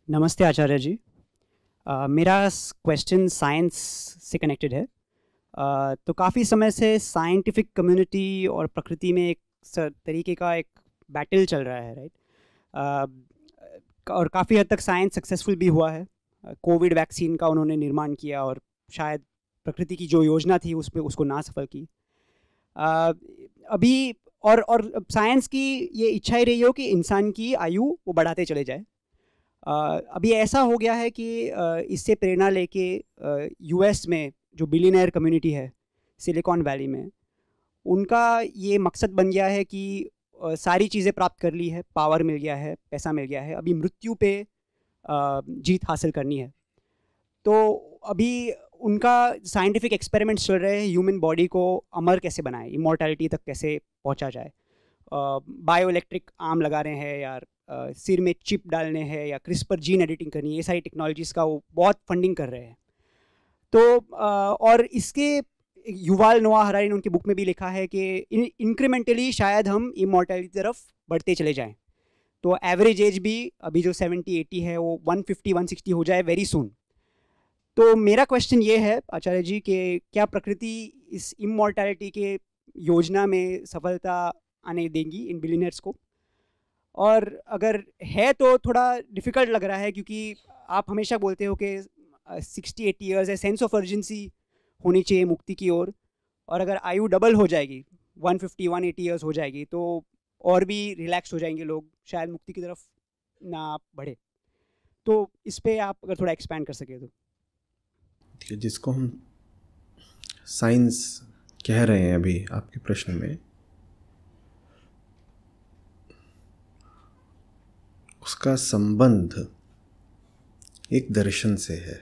नमस्ते आचार्य जी। मेरा question science से कनेक्टेड है। तो काफ़ी समय से साइंटिफिक कम्युनिटी और प्रकृति में एक तरीके का एक बैटल चल रहा है, राइट? और काफ़ी हद तक साइंस सक्सेसफुल भी हुआ है। कोविड वैक्सीन का उन्होंने निर्माण किया और शायद प्रकृति की जो योजना थी उसमें उसको ना सफल की। अ, अभी और साइंस की ये इच्छा ही रही हो कि इंसान की आयु वो बढ़ाते चले जाए। अभी ऐसा हो गया है कि इससे प्रेरणा लेके यूएस में जो बिलियनर कम्युनिटी है सिलिकॉन वैली में, उनका ये मकसद बन गया है कि सारी चीज़ें प्राप्त कर ली है, पावर मिल गया है, पैसा मिल गया है, अभी मृत्यु पे जीत हासिल करनी है। तो अभी उनका साइंटिफिक एक्सपेरिमेंट्स चल रहे हैं, ह्यूमन बॉडी को अमर कैसे बनाए, इमॉर्टैलिटी तक कैसे पहुंचा जाए। बायो इलेक्ट्रिक आर्म लगा रहे हैं यार, सिर में चिप डालने हैं या क्रिस्पर जीन एडिटिंग करनी है, ये सारी टेक्नोलॉजीज़ का वो बहुत फंडिंग कर रहे हैं। तो और इसके युवाल नोआ हरारी ने उनकी बुक में भी लिखा है कि इंक्रीमेंटली शायद हम इमॉर्टैलिटी की तरफ बढ़ते चले जाएं। तो एवरेज एज भी अभी जो 70-80 है वो 150-160 हो जाए वेरी सून। तो मेरा क्वेश्चन ये है आचार्य जी कि क्या प्रकृति इस इमॉर्टैलिटी के योजना में सफलता आने देंगी इन बिलियनर्स को? और अगर है तो थोड़ा डिफ़िकल्ट लग रहा है, क्योंकि आप हमेशा बोलते हो कि 60-80 ईयर्स है, सेंस ऑफ अर्जेंसी होनी चाहिए मुक्ति की ओर। और अगर आयु डबल हो जाएगी, 150-180 ईयर्स हो जाएगी, तो और भी रिलैक्स हो जाएंगे लोग, शायद मुक्ति की तरफ ना बढ़े। तो इस पर आप अगर थोड़ा एक्सपैंड कर सके तो। जिसको हम साइंस कह रहे हैं अभी आपके प्रश्न में, उसका संबंध एक दर्शन से है।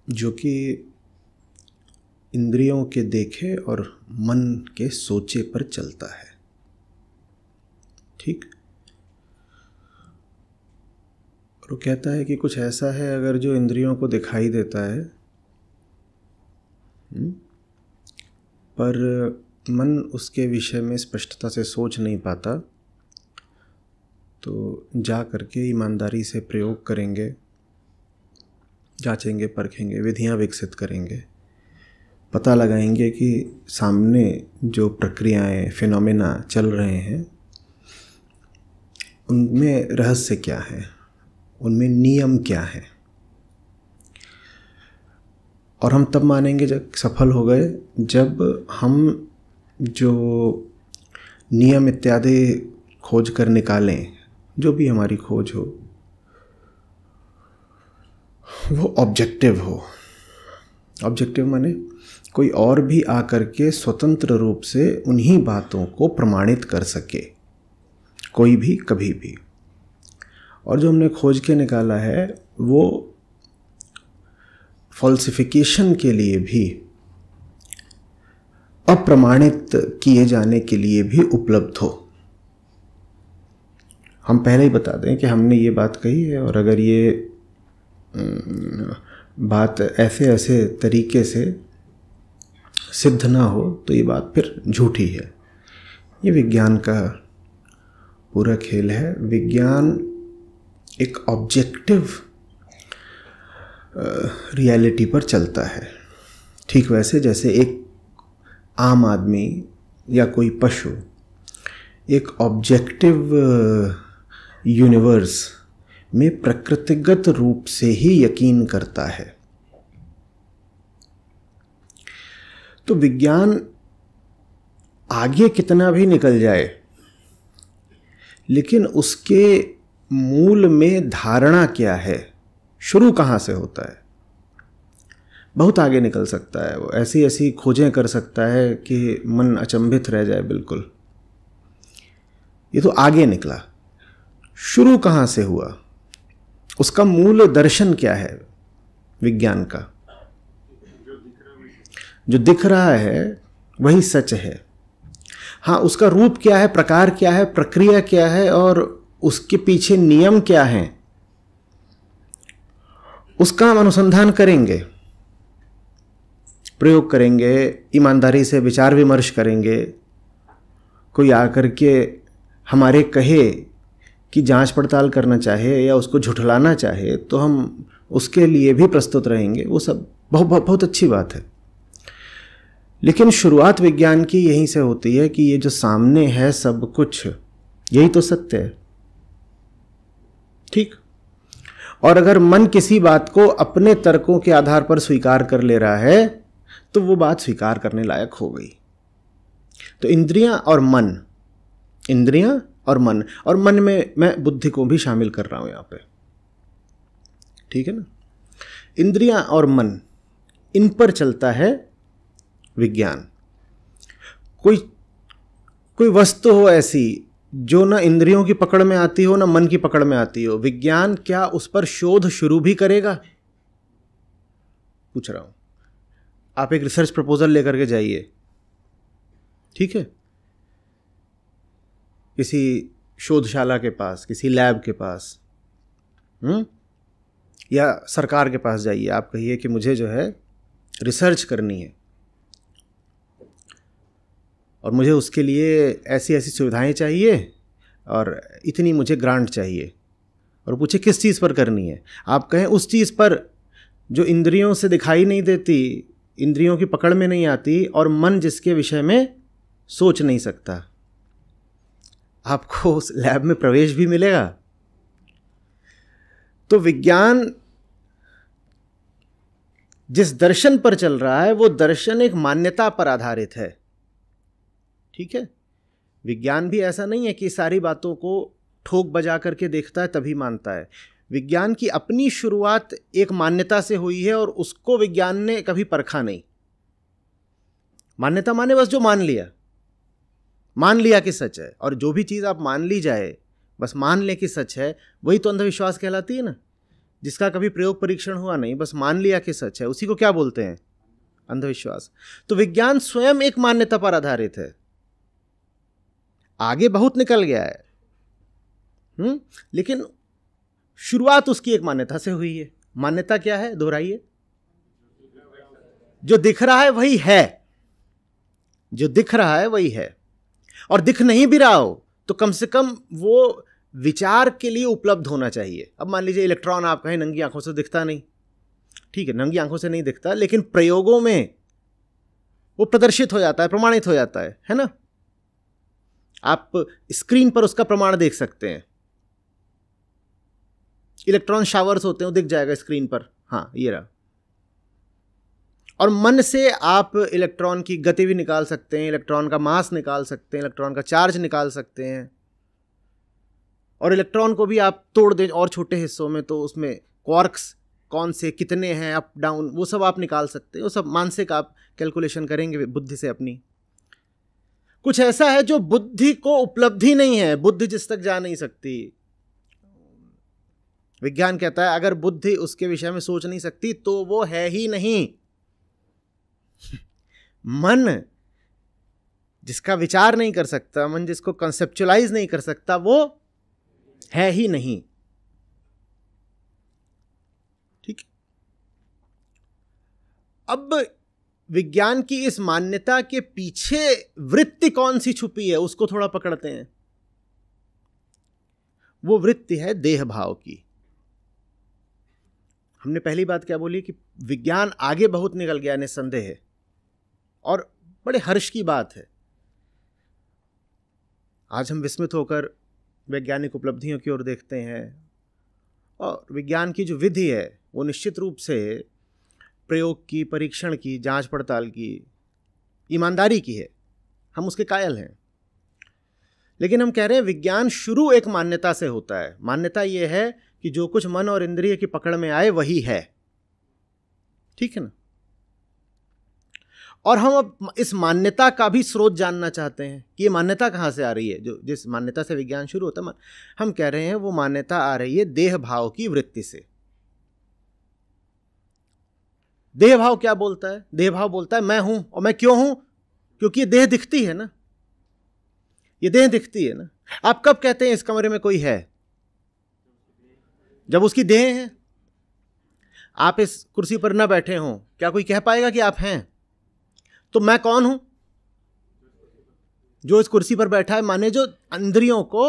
जो कि इंद्रियों के देखे और मन के सोचे पर चलता है। ठीक। और वो कहता है कि कुछ ऐसा है अगर जो इंद्रियों को दिखाई देता है, पर मन उसके विषय में स्पष्टता से सोच नहीं पाता, तो जा करके ईमानदारी से प्रयोग करेंगे, जांचेंगे, परखेंगे, विधियां विकसित करेंगे, पता लगाएंगे कि सामने जो प्रक्रियाएं, फिनोमेना चल रहे हैं उनमें रहस्य क्या है, उनमें नियम क्या है। और हम तब मानेंगे जब सफल हो गए, जब हम जो नियम इत्यादि खोज कर निकालें, जो भी हमारी खोज हो वो ऑब्जेक्टिव हो। ऑब्जेक्टिव माने कोई और भी आकर के स्वतंत्र रूप से उन्हीं बातों को प्रमाणित कर सके, कोई भी कभी भी। और जो हमने खोज के निकाला है वो फॉल्सिफिकेशन के लिए भी, अप्रमाणित किए जाने के लिए भी उपलब्ध हो। हम पहले ही बता दें कि हमने ये बात कही है, और अगर ये बात ऐसे ऐसे तरीके से सिद्ध ना हो तो ये बात फिर झूठी है। ये विज्ञान का पूरा खेल है। विज्ञान एक ऑब्जेक्टिव रियलिटी पर चलता है, ठीक वैसे जैसे एक आम आदमी या कोई पशु एक ऑब्जेक्टिव यूनिवर्स में प्रकृतिगत रूप से ही यकीन करता है। तो विज्ञान आगे कितना भी निकल जाए, लेकिन उसके मूल में धारणा क्या है, शुरू कहाँ से होता है, बहुत आगे निकल सकता है। वो ऐसी ऐसी खोजें कर सकता है कि मन अचंभित रह जाए बिल्कुल। ये तो आगे निकला, शुरू कहाँ से हुआ, उसका मूल दर्शन क्या है विज्ञान का। जो दिख रहा है वही सच है। हाँ, उसका रूप क्या है, प्रकार क्या है, प्रक्रिया क्या है और उसके पीछे नियम क्या हैं, उसका हम अनुसंधान करेंगे, प्रयोग करेंगे, ईमानदारी से विचार विमर्श करेंगे। कोई आकर के हमारे कहे कि जांच पड़ताल करना चाहे या उसको झुठलाना चाहे तो हम उसके लिए भी प्रस्तुत रहेंगे। वो सब बहुत बहुत बहुत अच्छी बात है। लेकिन शुरुआत विज्ञान की यहीं से होती है कि ये जो सामने है सब कुछ यही तो सत्य है, ठीक। और अगर मन किसी बात को अपने तर्कों के आधार पर स्वीकार कर ले रहा है तो वो बात स्वीकार करने लायक हो गई। तो इंद्रियां और मन, इंद्रियां और मन में मैं बुद्धि को भी शामिल कर रहा हूं यहां पे, ठीक है ना। इंद्रियां और मन, इन पर चलता है विज्ञान। कोई वस्तु हो ऐसी जो ना इंद्रियों की पकड़ में आती हो ना मन की पकड़ में आती हो, विज्ञान क्या उस पर शोध शुरू भी करेगा? पूछ रहा हूं। आप एक रिसर्च प्रपोजल लेकर के जाइए, ठीक है, किसी शोधशाला के पास, किसी लैब के पास, या सरकार के पास जाइए, आप कहिए कि मुझे जो है रिसर्च करनी है और मुझे उसके लिए ऐसी ऐसी सुविधाएं चाहिए और इतनी मुझे ग्रांट चाहिए, और पूछे किस चीज़ पर करनी है, आप कहें उस चीज़ पर जो इंद्रियों से दिखाई नहीं देती, इंद्रियों की पकड़ में नहीं आती और मन जिसके विषय में सोच नहीं सकता, आपको उस लैब में प्रवेश भी मिलेगा? तो विज्ञान जिस दर्शन पर चल रहा है वो दर्शन एक मान्यता पर आधारित है, ठीक है। विज्ञान भी ऐसा नहीं है कि सारी बातों को ठोक बजा करके देखता है तभी मानता है। विज्ञान की अपनी शुरुआत एक मान्यता से हुई है और उसको विज्ञान ने कभी परखा नहीं। मान्यता माने बस जो मान लिया कि सच है, और जो भी चीज़ आप मान ली जाए बस मान ले कि सच है, वही तो अंधविश्वास कहलाती है ना। जिसका कभी प्रयोग परीक्षण हुआ नहीं, बस मान लिया कि सच है, उसी को क्या बोलते हैं? अंधविश्वास। तो विज्ञान स्वयं एक मान्यता पर आधारित है, आगे बहुत निकल गया है, लेकिन शुरुआत उसकी एक मान्यता से हुई है। मान्यता क्या है? दोहराइए। जो दिख रहा है वही है, जो दिख रहा है वही है, और दिख नहीं भी रहा हो तो कम से कम वो विचार के लिए उपलब्ध होना चाहिए। अब मान लीजिए इलेक्ट्रॉन आप कहें नंगी आंखों से दिखता नहीं, ठीक है, नंगी आंखों से नहीं दिखता, लेकिन प्रयोगों में वो प्रदर्शित हो जाता है, प्रमाणित हो जाता है ना। आप स्क्रीन पर उसका प्रमाण देख सकते हैं। इलेक्ट्रॉन शावर्स होते हैं, वो दिख जाएगा स्क्रीन पर, हाँ ये रहा। और मन से आप इलेक्ट्रॉन की गति भी निकाल सकते हैं, इलेक्ट्रॉन का मास निकाल सकते हैं, इलेक्ट्रॉन का चार्ज निकाल सकते हैं, और इलेक्ट्रॉन को भी आप तोड़ दें और छोटे हिस्सों में तो उसमें क्वार्क्स कौन से कितने हैं, अप डाउन, वो सब आप निकाल सकते हैं। वो सब मानसिक आप कैलकुलेशन करेंगे बुद्धि से अपनी। कुछ ऐसा है जो बुद्धि को उपलब्धि नहीं है, बुद्धि जिस तक जा नहीं सकती। विज्ञान कहता है अगर बुद्धि उसके विषय में सोच नहीं सकती तो वो है ही नहीं। मन जिसका विचार नहीं कर सकता, मन जिसको कंसेप्चुअलाइज नहीं कर सकता, वो है ही नहीं, ठीक। अब विज्ञान की इस मान्यता के पीछे वृत्ति कौन सी छुपी है उसको थोड़ा पकड़ते हैं। वो वृत्ति है देह भाव की। हमने पहली बात क्या बोली कि विज्ञान आगे बहुत निकल गया, निस्संदेह है, और बड़े हर्ष की बात है। आज हम विस्मित होकर वैज्ञानिक उपलब्धियों की ओर देखते हैं, और विज्ञान की जो विधि है वो निश्चित रूप से प्रयोग की, परीक्षण की, जांच पड़ताल की, ईमानदारी की है, हम उसके कायल हैं। लेकिन हम कह रहे हैं विज्ञान शुरू एक मान्यता से होता है। मान्यता ये है कि जो कुछ मन और इंद्रिय की पकड़ में आए वही है, ठीक है ना। और हम अब इस मान्यता का भी स्रोत जानना चाहते हैं कि ये मान्यता कहाँ से आ रही है। जो जिस मान्यता से विज्ञान शुरू होता है, हम कह रहे हैं वो मान्यता आ रही है देह भाव की वृत्ति से। देह भाव क्या बोलता है? देह भाव बोलता है मैं हूं, और मैं क्यों हूं? क्योंकि ये देह दिखती है ना, ये देह दिखती है ना। आप कब कहते हैं इस कमरे में कोई है? जब उसकी देह है। आप इस कुर्सी पर ना बैठे हों, क्या कोई कह पाएगा कि आप हैं? तो मैं कौन हूं? जो इस कुर्सी पर बैठा है माने जो इंद्रियों को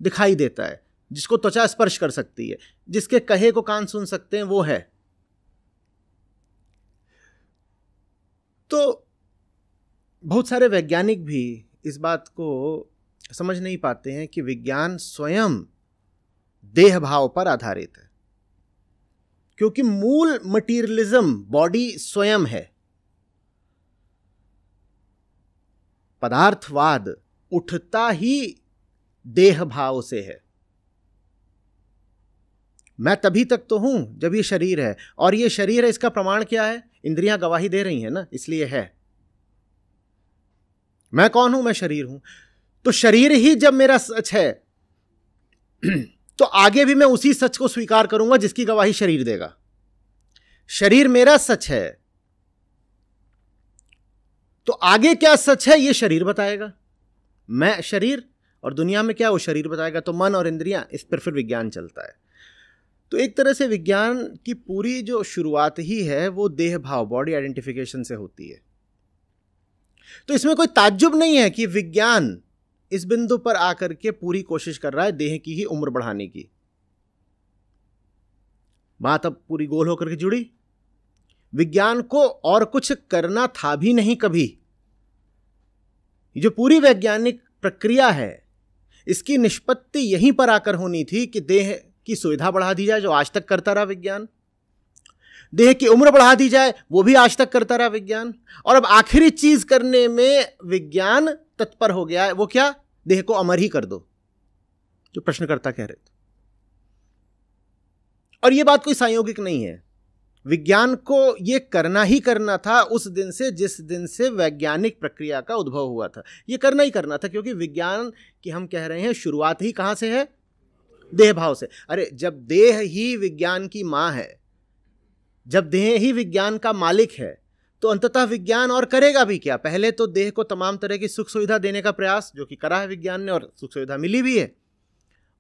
दिखाई देता है, जिसको त्वचा स्पर्श कर सकती है, जिसके कहे को कान सुन सकते हैं, वो है। तो बहुत सारे वैज्ञानिक भी इस बात को समझ नहीं पाते हैं कि विज्ञान स्वयं देह भाव पर आधारित है, क्योंकि मूल मटीरियलिज्म बॉडी स्वयं है। पदार्थवाद उठता ही देह भाव से है। मैं तभी तक तो हूं जब ये शरीर है, और ये शरीर है, इसका प्रमाण क्या है? इंद्रियां गवाही दे रही हैं ना, इसलिए है। मैं कौन हूं? मैं शरीर हूं। तो शरीर ही जब मेरा सच है तो आगे भी मैं उसी सच को स्वीकार करूंगा जिसकी गवाही शरीर देगा। शरीर मेरा सच है, तो आगे क्या सच है ये शरीर बताएगा। मैं शरीर और दुनिया में क्या, वो शरीर बताएगा। तो मन और इंद्रियां, इस पर फिर विज्ञान चलता है। तो एक तरह से विज्ञान की पूरी जो शुरुआत ही है वो देह भाव, बॉडी आइडेंटिफिकेशन से होती है। तो इसमें कोई ताज्जुब नहीं है कि विज्ञान इस बिंदु पर आकर के पूरी कोशिश कर रहा है देह की ही उम्र बढ़ाने की। बात अब पूरी गोल होकर के जुड़ी। विज्ञान को और कुछ करना था भी नहीं कभी। ये जो पूरी वैज्ञानिक प्रक्रिया है, इसकी निष्पत्ति यहीं पर आकर होनी थी कि देह की सुविधा बढ़ा दी जाए, जो आज तक करता रहा विज्ञान। देह की उम्र बढ़ा दी जाए, वो भी आज तक करता रहा विज्ञान। और अब आखिरी चीज करने में विज्ञान तत्पर हो गया है, वो क्या? देह को अमर ही कर दो, जो प्रश्नकर्ता कह रहे थे। और ये बात कोई संयोगिक नहीं है। विज्ञान को यह करना ही करना था उस दिन से, जिस दिन से वैज्ञानिक प्रक्रिया का उद्भव हुआ था। यह करना ही करना था, क्योंकि विज्ञान की हम कह रहे हैं शुरुआत ही कहां से है? देह भाव से। अरे जब देह ही विज्ञान की मां है, जब देह ही विज्ञान का मालिक है, तो अंततः विज्ञान और करेगा भी क्या? पहले तो देह को तमाम तरह की सुख सुविधा देने का प्रयास, जो कि करा है विज्ञान ने, और सुख सुविधा मिली भी है।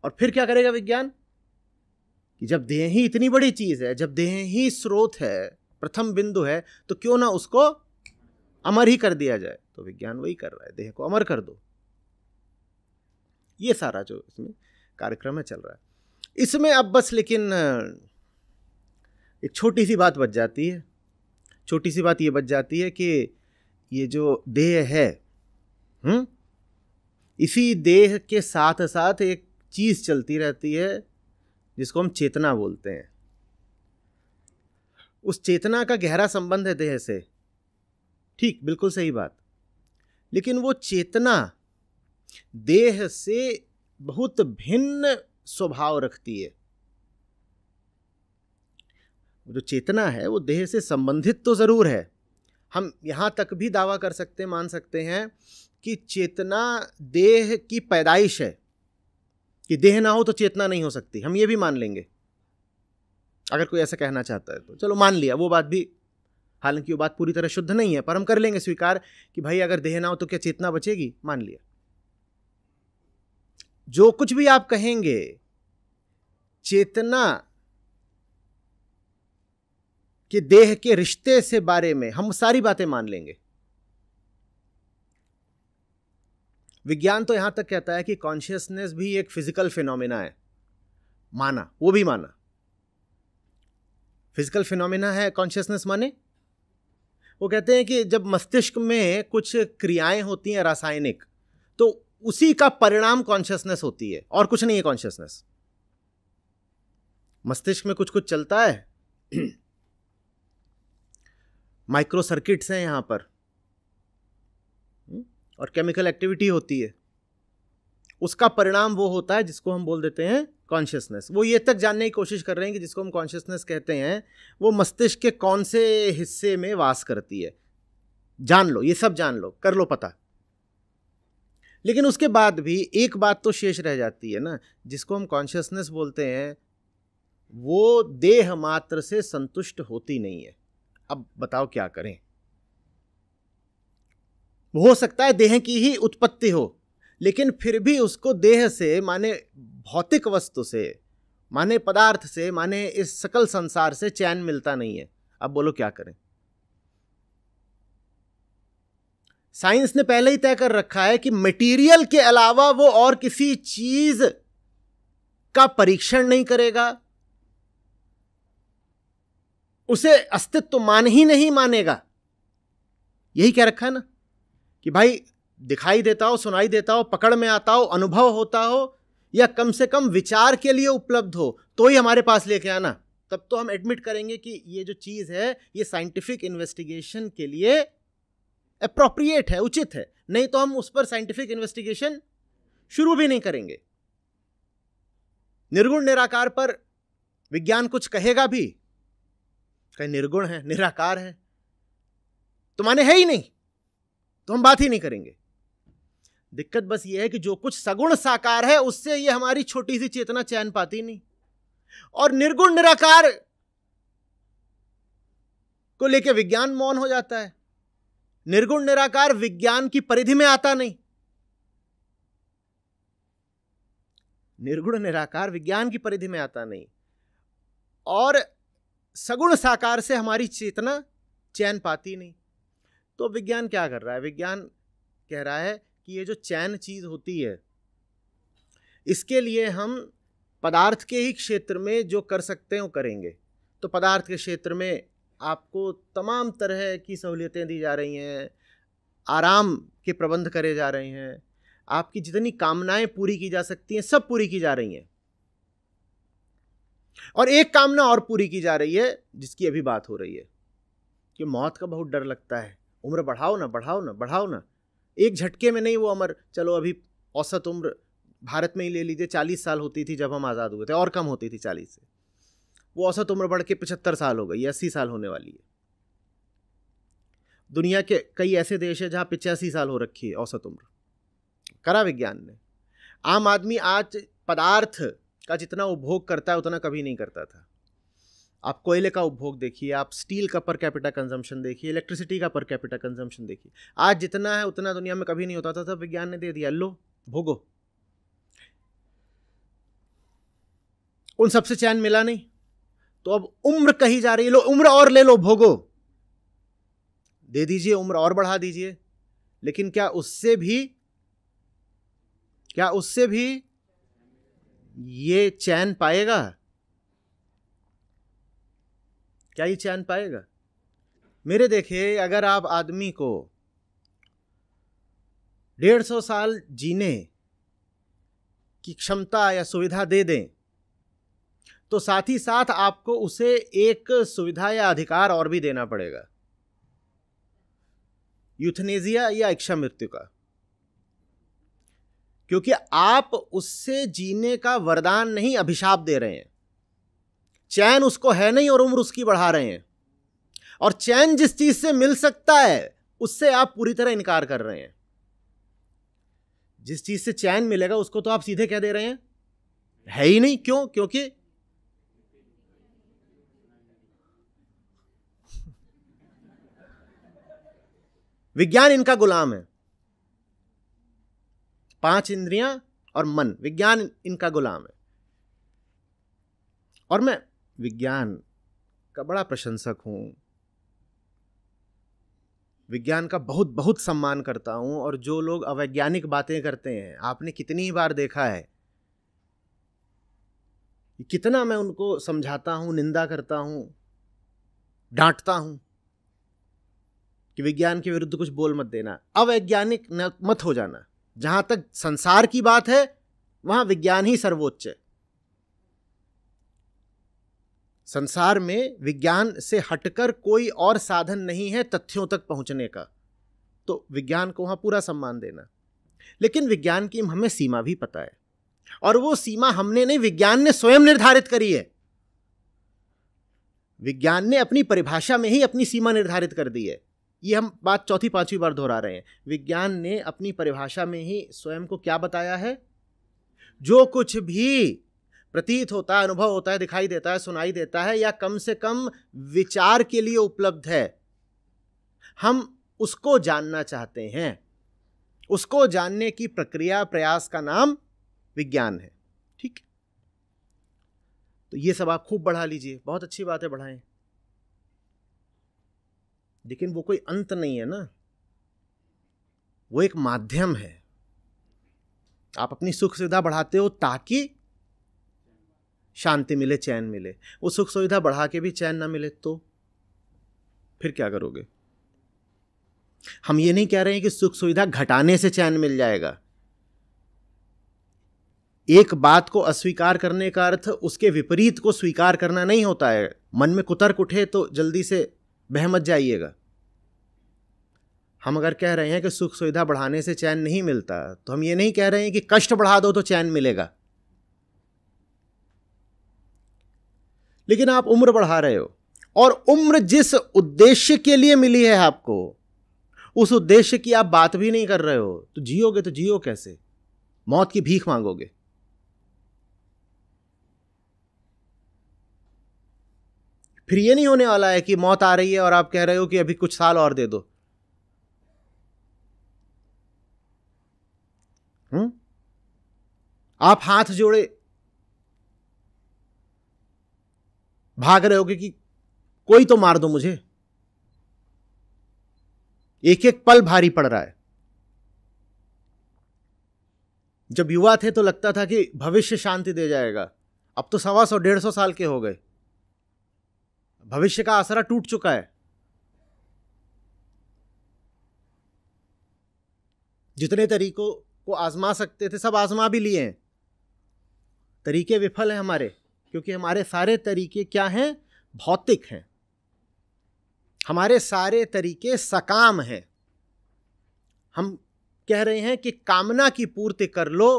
और फिर क्या करेगा विज्ञान? कि जब देह ही इतनी बड़ी चीज है, जब देह ही स्रोत है, प्रथम बिंदु है, तो क्यों ना उसको अमर ही कर दिया जाए। तो विज्ञान वही कर रहा है, देह को अमर कर दो। ये सारा जो इसमें कार्यक्रम है चल रहा है। इसमें अब बस लेकिन एक छोटी सी बात बच जाती है। छोटी सी बात ये बच जाती है कि ये जो देह है, इसी देह के साथ साथ एक चीज चलती रहती है जिसको हम चेतना बोलते हैं। उस चेतना का गहरा संबंध है देह से, ठीक, बिल्कुल सही बात। लेकिन वो चेतना देह से बहुत भिन्न स्वभाव रखती है। जो चेतना है वो देह से संबंधित तो जरूर है। हम यहां तक भी दावा कर सकते हैं, मान सकते हैं कि चेतना देह की पैदाइश है, कि देह ना हो तो चेतना नहीं हो सकती। हम ये भी मान लेंगे, अगर कोई ऐसा कहना चाहता है तो चलो मान लिया वो बात भी। हालांकि वो बात पूरी तरह शुद्ध नहीं है, पर हम कर लेंगे स्वीकार कि भाई अगर देह ना हो तो क्या चेतना बचेगी? मान लिया। जो कुछ भी आप कहेंगे, चेतना के देह के रिश्ते से बारे में हम सारी बातें मान लेंगे। विज्ञान तो यहां तक कहता है कि कॉन्शियसनेस भी एक फिजिकल फिनोमेना है। माना, वो भी माना, फिजिकल फिनोमेना है कॉन्शियसनेस। माने वो कहते हैं कि जब मस्तिष्क में कुछ क्रियाएं होती हैं रासायनिक, तो उसी का परिणाम कॉन्शियसनेस होती है, और कुछ नहीं है कॉन्शियसनेस। मस्तिष्क में कुछ कुछ चलता है, माइक्रो सर्किट्स हैं यहां पर, और केमिकल एक्टिविटी होती है। उसका परिणाम वो होता है जिसको हम बोल देते हैं कॉन्शियसनेस। वो ये तक जानने की कोशिश कर रहे हैं कि जिसको हम कॉन्शियसनेस कहते हैं वो मस्तिष्क के कौन से हिस्से में वास करती है। जान लो, ये सब जान लो, कर लो पता। लेकिन उसके बाद भी एक बात तो शेष रह जाती है ना, जिसको हम कॉन्शियसनेस बोलते हैं, वो देह मात्र से संतुष्ट होती नहीं है। अब बताओ क्या करें? हो सकता है देह की ही उत्पत्ति हो, लेकिन फिर भी उसको देह से, माने भौतिक वस्तु से, माने पदार्थ से, माने इस सकल संसार से चैन मिलता नहीं है। अब बोलो क्या करें? साइंस ने पहले ही तय कर रखा है कि मटेरियल के अलावा वो और किसी चीज का परीक्षण नहीं करेगा, उसे अस्तित्व मान ही नहीं मानेगा। यही कह रखा है ना कि भाई दिखाई देता हो, सुनाई देता हो, पकड़ में आता हो, अनुभव होता हो, या कम से कम विचार के लिए उपलब्ध हो, तो ही हमारे पास लेके आना। तब तो हम एडमिट करेंगे कि ये जो चीज है ये साइंटिफिक इन्वेस्टिगेशन के लिए अप्रोप्रिएट है, उचित है। नहीं तो हम उस पर साइंटिफिक इन्वेस्टिगेशन शुरू भी नहीं करेंगे। निर्गुण निराकार पर विज्ञान कुछ कहेगा भी, कहीं निर्गुण है, निराकार है, तो माने है ही नहीं, तो हम बात ही नहीं करेंगे। दिक्कत बस ये है कि जो कुछ सगुण साकार है उससे ये हमारी छोटी सी चेतना चैन पाती नहीं, और निर्गुण निराकार को लेके विज्ञान मौन हो जाता है। निर्गुण निराकार विज्ञान की परिधि में आता नहीं, निर्गुण निराकार विज्ञान की परिधि में आता नहीं, और सगुण साकार से हमारी चेतना चैन पाती नहीं। तो विज्ञान क्या कर रहा है? विज्ञान कह रहा है कि ये जो चैन चीज होती है, इसके लिए हम पदार्थ के ही क्षेत्र में जो कर सकते हैं वो करेंगे। तो पदार्थ के क्षेत्र में आपको तमाम तरह की सहूलियतें दी जा रही हैं, आराम के प्रबंध करे जा रहे हैं, आपकी जितनी कामनाएं पूरी की जा सकती हैं सब पूरी की जा रही हैं। और एक कामना और पूरी की जा रही है जिसकी अभी बात हो रही है कि मौत का बहुत डर लगता है, उम्र बढ़ाओ ना, बढ़ाओ ना, बढ़ाओ ना। एक झटके में नहीं वो अमर, चलो अभी औसत उम्र भारत में ही ले लीजिए 40 साल होती थी जब हम आज़ाद हुए थे, और कम होती थी 40 से, वो औसत उम्र बढ़ के 75 साल हो गई, 80 साल होने वाली है। दुनिया के कई ऐसे देश हैं जहां 85 साल हो रखी है औसत उम्र, करा विज्ञान ने। आम आदमी आज पदार्थ का जितना उपभोग करता है उतना कभी नहीं करता था। आप कोयले का उपभोग देखिए, आप स्टील का पर कैपिटा कंजम्पशन देखिए, इलेक्ट्रिसिटी का पर कैपिटा कंजम्पशन देखिए, आज जितना है उतना दुनिया में कभी नहीं होता था। तब विज्ञान ने दे दिया, लो भोगो। उन सबसे चैन मिला नहीं, तो अब उम्र कही जा रही है, लो उम्र और ले लो, भोगो, दे दीजिए, उम्र और बढ़ा दीजिए। लेकिन क्या उससे भी ये चैन पाएगा? क्या ये चैन पाएगा? मेरे देखे, अगर आप आदमी को 150 साल जीने की क्षमता या सुविधा दे दें, तो साथ ही साथ आपको उसे एक सुविधा या अधिकार और भी देना पड़ेगा, यूथनेसिया या इच्छा मृत्यु का। क्योंकि आप उससे जीने का वरदान नहीं, अभिशाप दे रहे हैं। चैन उसको है नहीं और उम्र उसकी बढ़ा रहे हैं। और चैन जिस चीज से मिल सकता है उससे आप पूरी तरह इनकार कर रहे हैं। जिस चीज से चैन मिलेगा उसको तो आप सीधे कह दे रहे हैं है ही नहीं। क्यों? क्योंकि विज्ञान इनका गुलाम है। 5 इंद्रियां और मन, विज्ञान इनका गुलाम है। और मैं विज्ञान का बड़ा प्रशंसक हूं, विज्ञान का बहुत बहुत सम्मान करता हूं। और जो लोग अवैज्ञानिक बातें करते हैं, आपने कितनी ही बार देखा है, कितना मैं उनको समझाता हूं, निंदा करता हूं, डांटता हूं कि विज्ञान के विरुद्ध कुछ बोल मत देना, अवैज्ञानिक मत हो जाना। जहां तक संसार की बात है वहां विज्ञान ही सर्वोच्च है। संसार में विज्ञान से हटकर कोई और साधन नहीं है तथ्यों तक पहुंचने का, तो विज्ञान को वहां पूरा सम्मान देना। लेकिन विज्ञान की हमें सीमा भी पता है, और वो सीमा हमने नहीं, विज्ञान ने स्वयं निर्धारित करी है। विज्ञान ने अपनी परिभाषा में ही अपनी सीमा निर्धारित कर दी है। ये हम बात 4-5वीं बार दोहरा रहे हैं। विज्ञान ने अपनी परिभाषा में ही स्वयं को क्या बताया है? जो कुछ भी प्रतीत होता है, अनुभव होता है, दिखाई देता है, सुनाई देता है, या कम से कम विचार के लिए उपलब्ध है, हम उसको जानना चाहते हैं। उसको जानने की प्रक्रिया, प्रयास का नाम विज्ञान है। ठीक, तो ये सब आप खूब बढ़ा लीजिए, बहुत अच्छी बात है, बढ़ाएं। लेकिन वो कोई अंत नहीं है ना। वो एक माध्यम है। आप अपनी सुख सुविधा बढ़ाते हो ताकि शांति मिले, चैन मिले। वो सुख सुविधा बढ़ा के भी चैन ना मिले तो फिर क्या करोगे? हम ये नहीं कह रहे हैं कि सुख सुविधा घटाने से चैन मिल जाएगा। एक बात को अस्वीकार करने का अर्थ उसके विपरीत को स्वीकार करना नहीं होता है। मन में कुतर्क उठे तो जल्दी से बह मत जाइएगा। हम अगर कह रहे हैं कि सुख सुविधा बढ़ाने से चैन नहीं मिलता, तो हम ये नहीं कह रहे हैं कि कष्ट बढ़ा दो तो चैन मिलेगा। लेकिन आप उम्र बढ़ा रहे हो, और उम्र जिस उद्देश्य के लिए मिली है आपको, उस उद्देश्य की आप बात भी नहीं कर रहे हो, तो जियोगे तो जियो कैसे? मौत की भीख मांगोगे। फिर ये नहीं होने वाला है कि मौत आ रही है और आप कह रहे हो कि अभी कुछ साल और दे दो। आप हाथ जोड़े भाग रहे होगे कि कोई तो मार दो मुझे। एक एक पल भारी पड़ रहा है। जब युवा थे तो लगता था कि भविष्य शांति दे जाएगा। अब तो 125-150 साल के हो गए, भविष्य का आसरा टूट चुका है। जितने तरीकों को आजमा सकते थे सब आजमा भी लिए हैं। तरीके विफल हैं हमारे, क्योंकि हमारे सारे तरीके क्या हैं? भौतिक हैं। हमारे सारे तरीके सकाम हैं। हम कह रहे हैं कि कामना की पूर्ति कर लो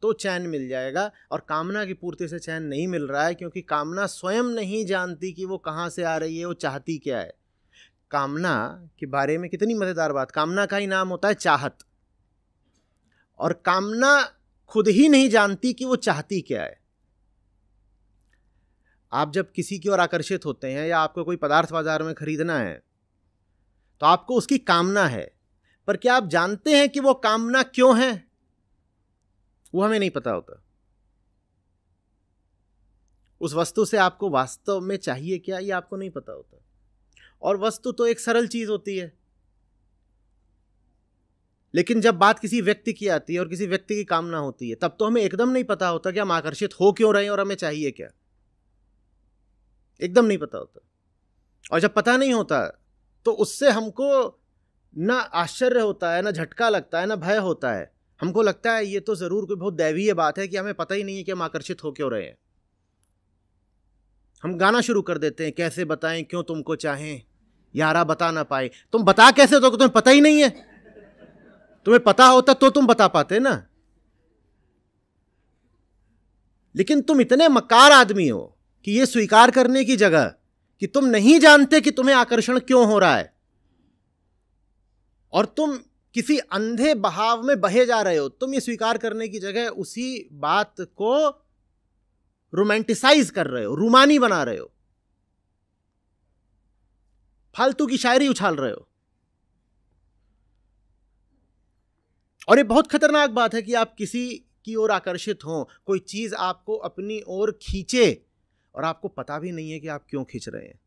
तो चैन मिल जाएगा, और कामना की पूर्ति से चैन नहीं मिल रहा है, क्योंकि कामना स्वयं नहीं जानती कि वो कहां से आ रही है, वो चाहती क्या है। कामना के बारे में कितनी मजेदार बात। कामना का ही नाम होता है चाहत, और कामना खुद ही नहीं जानती कि वो चाहती क्या है। आप जब किसी की ओर आकर्षित होते हैं, या आपको कोई पदार्थ बाजार में खरीदना है, तो आपको उसकी कामना है, पर क्या आप जानते हैं कि वो कामना क्यों है? वो हमें नहीं पता होता। उस वस्तु से आपको वास्तव में चाहिए क्या, ये आपको नहीं पता होता। और वस्तु तो एक सरल चीज होती है, लेकिन जब बात किसी व्यक्ति की आती है और किसी व्यक्ति की कामना होती है, तब तो हमें एकदम नहीं पता होता कि हम आकर्षित हो क्यों रहे हैं और हमें चाहिए क्या। एकदम नहीं पता होता। और जब पता नहीं होता तो उससे हमको ना आश्चर्य होता है, ना झटका लगता है, ना भय होता है। हमको लगता है ये तो जरूर कोई बहुत दैवीय बात है कि हमें पता ही नहीं है कि हम आकर्षित हो क्यों रहे हैं। हम गाना शुरू कर देते हैं, कैसे बताएं क्यों तुमको चाहें, यारा बता ना पाए। तुम बता कैसे दो, तुम्हें पता ही नहीं है। तुम्हें पता होता तो तुम बता पाते ना। लेकिन तुम इतने मक्कार आदमी हो कि ये स्वीकार करने की जगह कि तुम नहीं जानते कि तुम्हें आकर्षण क्यों हो रहा है, और तुम किसी अंधे बहाव में बहे जा रहे हो, तुम ये स्वीकार करने की जगह उसी बात को रोमांटिसाइज कर रहे हो, रूमानी बना रहे हो, फालतू की शायरी उछाल रहे हो। और ये बहुत खतरनाक बात है कि आप किसी की ओर आकर्षित हो, कोई चीज आपको अपनी ओर खींचे, और आपको पता भी नहीं है कि आप क्यों खींच रहे हैं।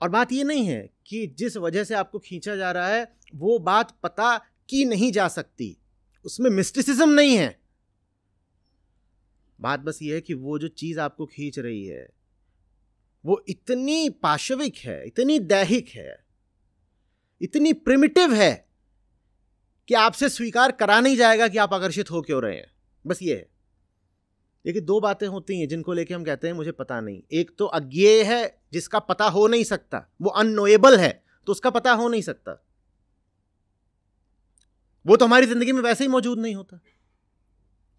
और बात ये नहीं है कि जिस वजह से आपको खींचा जा रहा है वो बात पता की नहीं जा सकती, उसमें मिस्टिसिज्म नहीं है। बात बस ये है कि वो जो चीज आपको खींच रही है वो इतनी पाशविक है, इतनी दैहिक है, इतनी प्रिमिटिव है कि आपसे स्वीकार करा नहीं जाएगा कि आप आकर्षित हो क्यों रहे हैं। बस ये है। लेकिन दो बातें होती हैं जिनको लेके हम कहते हैं मुझे पता नहीं। एक तो अज्ञेय है, जिसका पता हो नहीं सकता, वो अननोएबल है, तो उसका पता हो नहीं सकता। वो तो हमारी जिंदगी में वैसे ही मौजूद नहीं होता।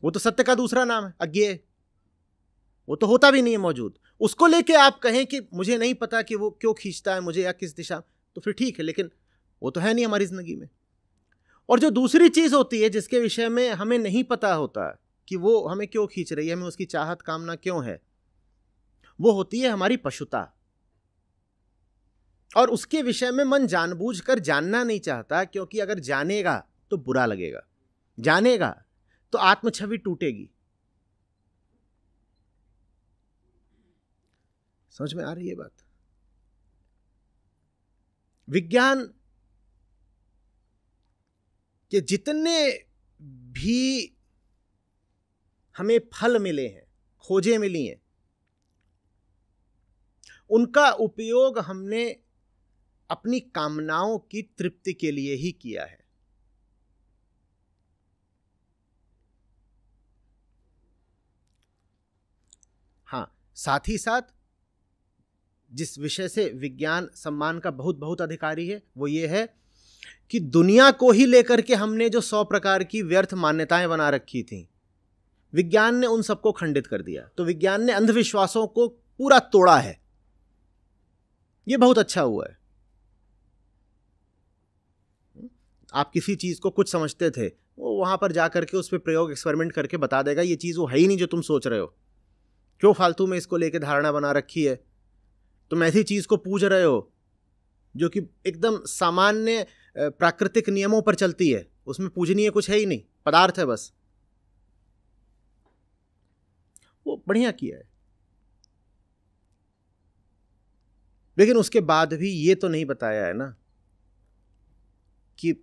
वो तो सत्य का दूसरा नाम है, अज्ञेय। वो तो होता भी नहीं है मौजूद। उसको लेके आप कहें कि मुझे नहीं पता कि वो क्यों खींचता है मुझे या किस दिशा, तो फिर ठीक है, लेकिन वो तो है नहीं हमारी जिंदगी में। और जो दूसरी चीज होती है जिसके विषय में हमें नहीं पता होता कि वो हमें क्यों खींच रही है, हमें उसकी चाहत कामना क्यों है, वो होती है हमारी पशुता। और उसके विषय में मन जानबूझकर जानना नहीं चाहता, क्योंकि अगर जानेगा तो बुरा लगेगा, जानेगा तो आत्मछवि टूटेगी। समझ में आ रही है बात? विज्ञान कि जितने भी हमें फल मिले हैं, खोजें मिली हैं, उनका उपयोग हमने अपनी कामनाओं की तृप्ति के लिए ही किया है। हाँ, साथ ही साथ जिस विषय से विज्ञान सम्मान का बहुत बहुत अधिकारी है वो ये है कि दुनिया को ही लेकर के हमने जो 100 प्रकार की व्यर्थ मान्यताएं बना रखी थी, विज्ञान ने उन सबको खंडित कर दिया। तो विज्ञान ने अंधविश्वासों को पूरा तोड़ा है। ये बहुत अच्छा हुआ है। आप किसी चीज को कुछ समझते थे, वो वहां पर जाकर के उस पर प्रयोग एक्सपेरिमेंट करके बता देगा ये चीज वो है ही नहीं जो तुम सोच रहे हो, क्यों फालतू में इसको लेके धारणा बना रखी है। तुम ऐसी चीज को पूज रहे हो जो कि एकदम सामान्य प्राकृतिक नियमों पर चलती है, उसमें पूजनीय कुछ है ही नहीं, पदार्थ है बस। वो बढ़िया किया है, लेकिन उसके बाद भी ये तो नहीं बताया है ना कि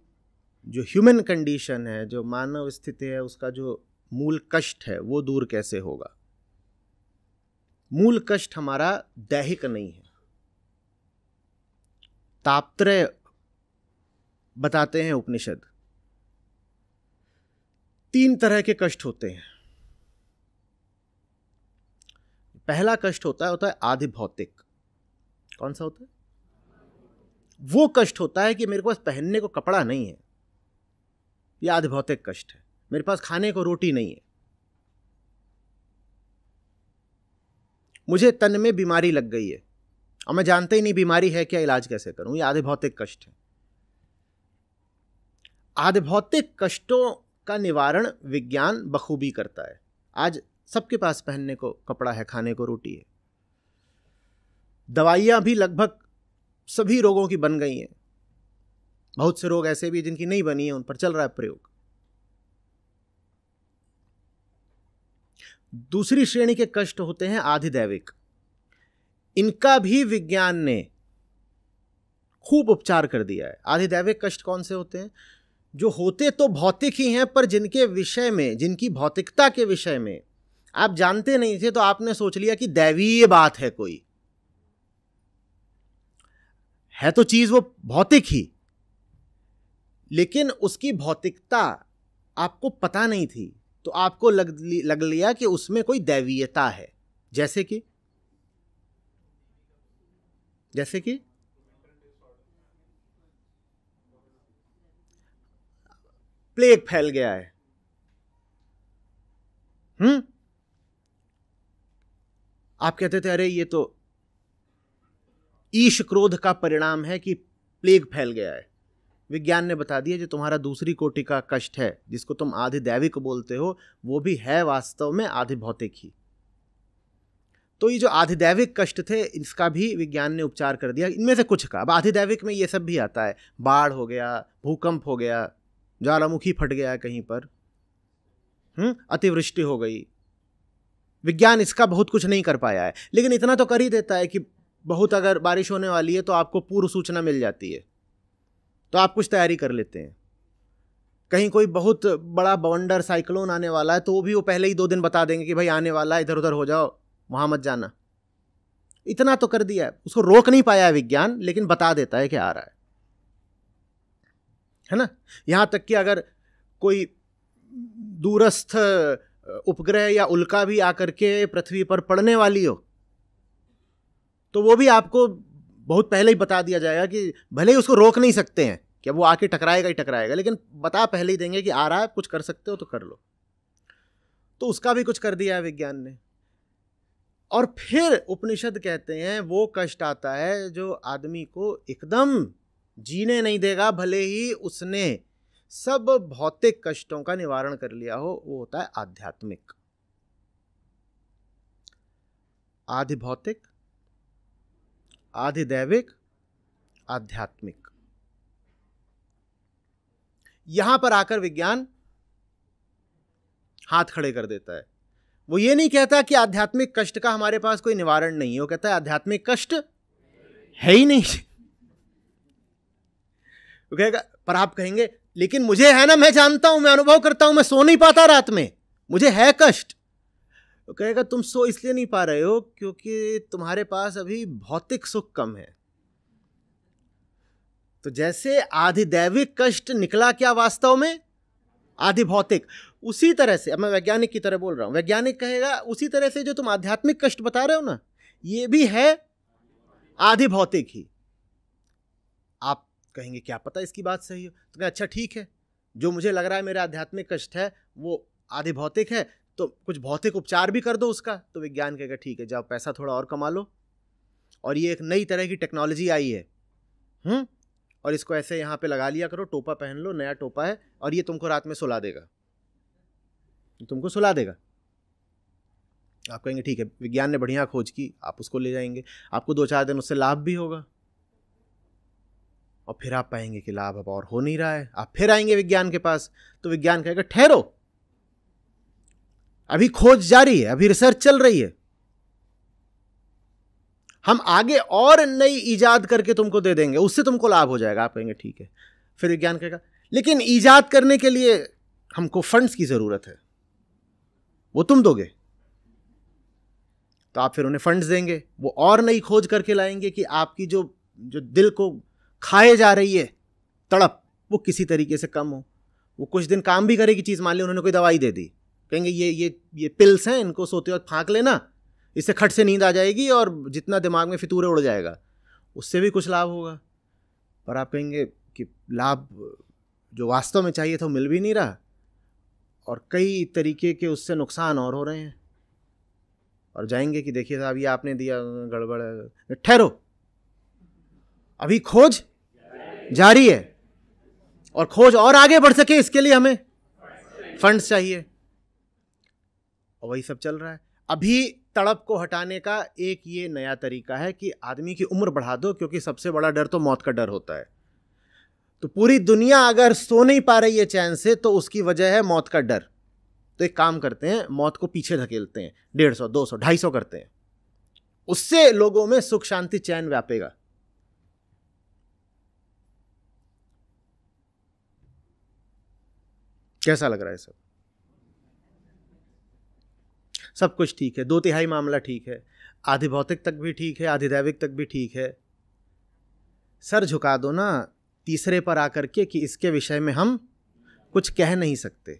जो ह्यूमन कंडीशन है, जो मानव स्थिति है, उसका जो मूल कष्ट है वो दूर कैसे होगा। मूल कष्ट हमारा दैहिक नहीं है। तापत्रय बताते हैं उपनिषद, 3 तरह के कष्ट होते हैं। पहला कष्ट होता है आदि भौतिक। कौन सा होता है? वो कष्ट होता है कि मेरे पास पहनने को कपड़ा नहीं है, ये आदि भौतिक कष्ट है। मेरे पास खाने को रोटी नहीं है, मुझे तन में बीमारी लग गई है और मैं जानते ही नहीं बीमारी है क्या, इलाज कैसे करूं, ये आदि भौतिक कष्ट है। आदि भौतिक कष्टों का निवारण विज्ञान बखूबी करता है। आज सबके पास पहनने को कपड़ा है, खाने को रोटी है, दवाइयां भी लगभग सभी रोगों की बन गई हैं। बहुत से रोग ऐसे भी जिनकी नहीं बनी है, उन पर चल रहा है प्रयोग। दूसरी श्रेणी के कष्ट होते हैं आधिदैविक। इनका भी विज्ञान ने खूब उपचार कर दिया है। आधिदैविक कष्ट कौन से होते हैं? जो होते तो भौतिक ही हैं, पर जिनके विषय में, जिनकी भौतिकता के विषय में आप जानते नहीं थे, तो आपने सोच लिया कि दैवीय बात है कोई, है तो चीज वो भौतिक ही, लेकिन उसकी भौतिकता आपको पता नहीं थी, तो आपको लग लिया कि उसमें कोई दैवीयता है। जैसे कि प्लेग फैल गया है। आप कहते थे अरे ये तो ईश क्रोध का परिणाम है कि प्लेग फैल गया है। विज्ञान ने बता दिया जो तुम्हारा दूसरी कोटि का कष्ट है, जिसको तुम आधि दैविक बोलते हो, वो भी है वास्तव में आधि भौतिक ही। तो ये जो आधिदैविक कष्ट थे, इसका भी विज्ञान ने उपचार कर दिया। इनमें से कुछ का, अब आधिदैविक में ये सब भी आता है, बाढ़ हो गया, भूकंप हो गया, ज्वालामुखी फट गया कहीं पर, अतिवृष्टि हो गई। विज्ञान इसका बहुत कुछ नहीं कर पाया है, लेकिन इतना तो कर ही देता है कि बहुत अगर बारिश होने वाली है तो आपको पूर्व सूचना मिल जाती है, तो आप कुछ तैयारी कर लेते हैं। कहीं कोई बहुत बड़ा बवंडर साइक्लोन आने वाला है, तो वो पहले ही 2 दिन बता देंगे कि भाई आने वाला है, इधर उधर हो जाओ, वहां मत जाना। इतना तो कर दिया है, उसको रोक नहीं पाया है विज्ञान, लेकिन बता देता है कि आ रहा है ना। यहां तक कि अगर कोई दूरस्थ उपग्रह या उल्का भी आकर के पृथ्वी पर पड़ने वाली हो, तो वो भी आपको बहुत पहले ही बता दिया जाएगा कि भले ही उसको रोक नहीं सकते हैं कि वो आके टकराएगा ही टकराएगा, लेकिन बता पहले ही देंगे कि आ रहा है, कुछ कर सकते हो तो कर लो। तो उसका भी कुछ कर दिया है विज्ञान ने। और फिर उपनिषद कहते हैं वो कष्ट आता है जो आदमी को एकदम जीने नहीं देगा, भले ही उसने सब भौतिक कष्टों का निवारण कर लिया हो, वो होता है आध्यात्मिक। आधि भौतिक, आधिदैविक, आध्यात्मिक। यहां पर आकर विज्ञान हाथ खड़े कर देता है। वो ये नहीं कहता कि आध्यात्मिक कष्ट का हमारे पास कोई निवारण नहीं है, वो कहता है आध्यात्मिक कष्ट है ही नहीं। वो कहेगा, पर आप कहेंगे लेकिन मुझे है ना, मैं जानता हूं, मैं अनुभव करता हूं, मैं सो नहीं पाता रात में, मुझे है कष्ट। तो कहेगा तुम सो इसलिए नहीं पा रहे हो क्योंकि तुम्हारे पास अभी भौतिक सुख कम है। तो जैसे आधिदैविक कष्ट निकला क्या वास्तव में आधि भौतिक, उसी तरह से, अब मैं वैज्ञानिक की तरह बोल रहा हूं, वैज्ञानिक कहेगा उसी तरह से जो तुम आध्यात्मिक कष्ट बता रहे हो ना, ये भी है आधि भौतिक ही। आप कहेंगे क्या पता इसकी बात सही हो, तो कहें अच्छा ठीक है, जो मुझे लग रहा है मेरा आध्यात्मिक कष्ट है वो आधि भौतिक है, तो कुछ भौतिक उपचार भी कर दो उसका। तो विज्ञान कहेगा ठीक है, जाओ पैसा थोड़ा और कमा लो, और ये एक नई तरह की टेक्नोलॉजी आई है, और इसको ऐसे यहाँ पे लगा लिया करो, टोपा पहन लो, नया टोपा है, और ये तुमको रात में सुला देगा, तुमको सुला देगा। आप कहेंगे ठीक है, विज्ञान ने बढ़िया खोज की, आप उसको ले जाएंगे, आपको 2-4 दिन उससे लाभ भी होगा, और फिर आप पाएंगे कि लाभ अब और हो नहीं रहा है, आप फिर आएंगे विज्ञान के पास, तो विज्ञान कहेगा ठहरो, अभी खोज जारी है, अभी रिसर्च चल रही है, हम आगे और नई इजाद करके तुमको दे देंगे, उससे तुमको लाभ हो जाएगा। आप कहेंगे ठीक है। फिर विज्ञान कहेगा लेकिन इजाद करने के लिए हमको फंड्स की जरूरत है, वो तुम दोगे। तो आप फिर उन्हें फंड्स देंगे, वो और नई खोज करके लाएंगे कि आपकी जो दिल को खाए जा रही है तड़प, वो किसी तरीके से कम हो, वो कुछ दिन काम भी करेगी चीज। मान ली उन्होंने कोई दवाई दे दी, कहेंगे ये पिल्स हैं, इनको सोते वक्त फाँक लेना, इससे खट से नींद आ जाएगी और जितना दिमाग में फितूरे उड़ जाएगा, उससे भी कुछ लाभ होगा। पर आप कहेंगे कि लाभ जो वास्तव में चाहिए था वो मिल भी नहीं रहा, और कई तरीके के उससे नुकसान और हो रहे हैं, और जाएंगे कि देखिए साहब ये आपने दिया गड़बड़ है। ठहरो, अभी खोज जारी है, और खोज और आगे बढ़ सके इसके लिए हमें फंड्स चाहिए, और वही सब चल रहा है। अभी तड़प को हटाने का एक ये नया तरीका है कि आदमी की उम्र बढ़ा दो, क्योंकि सबसे बड़ा डर तो मौत का डर होता है। तो पूरी दुनिया अगर सो नहीं पा रही है चैन से, तो उसकी वजह है मौत का डर। तो एक काम करते हैं, मौत को पीछे धकेलते हैं, 150, 200, 250 करते हैं, उससे लोगों में सुख शांति चैन व्यापेगा। कैसा लग रहा है सब? सब कुछ ठीक है, 2/3 मामला ठीक है, आधि भौतिक तक भी ठीक है, आधिदैविक तक भी ठीक है। सर झुका दो ना तीसरे पर आकर के कि इसके विषय में हम कुछ कह नहीं सकते,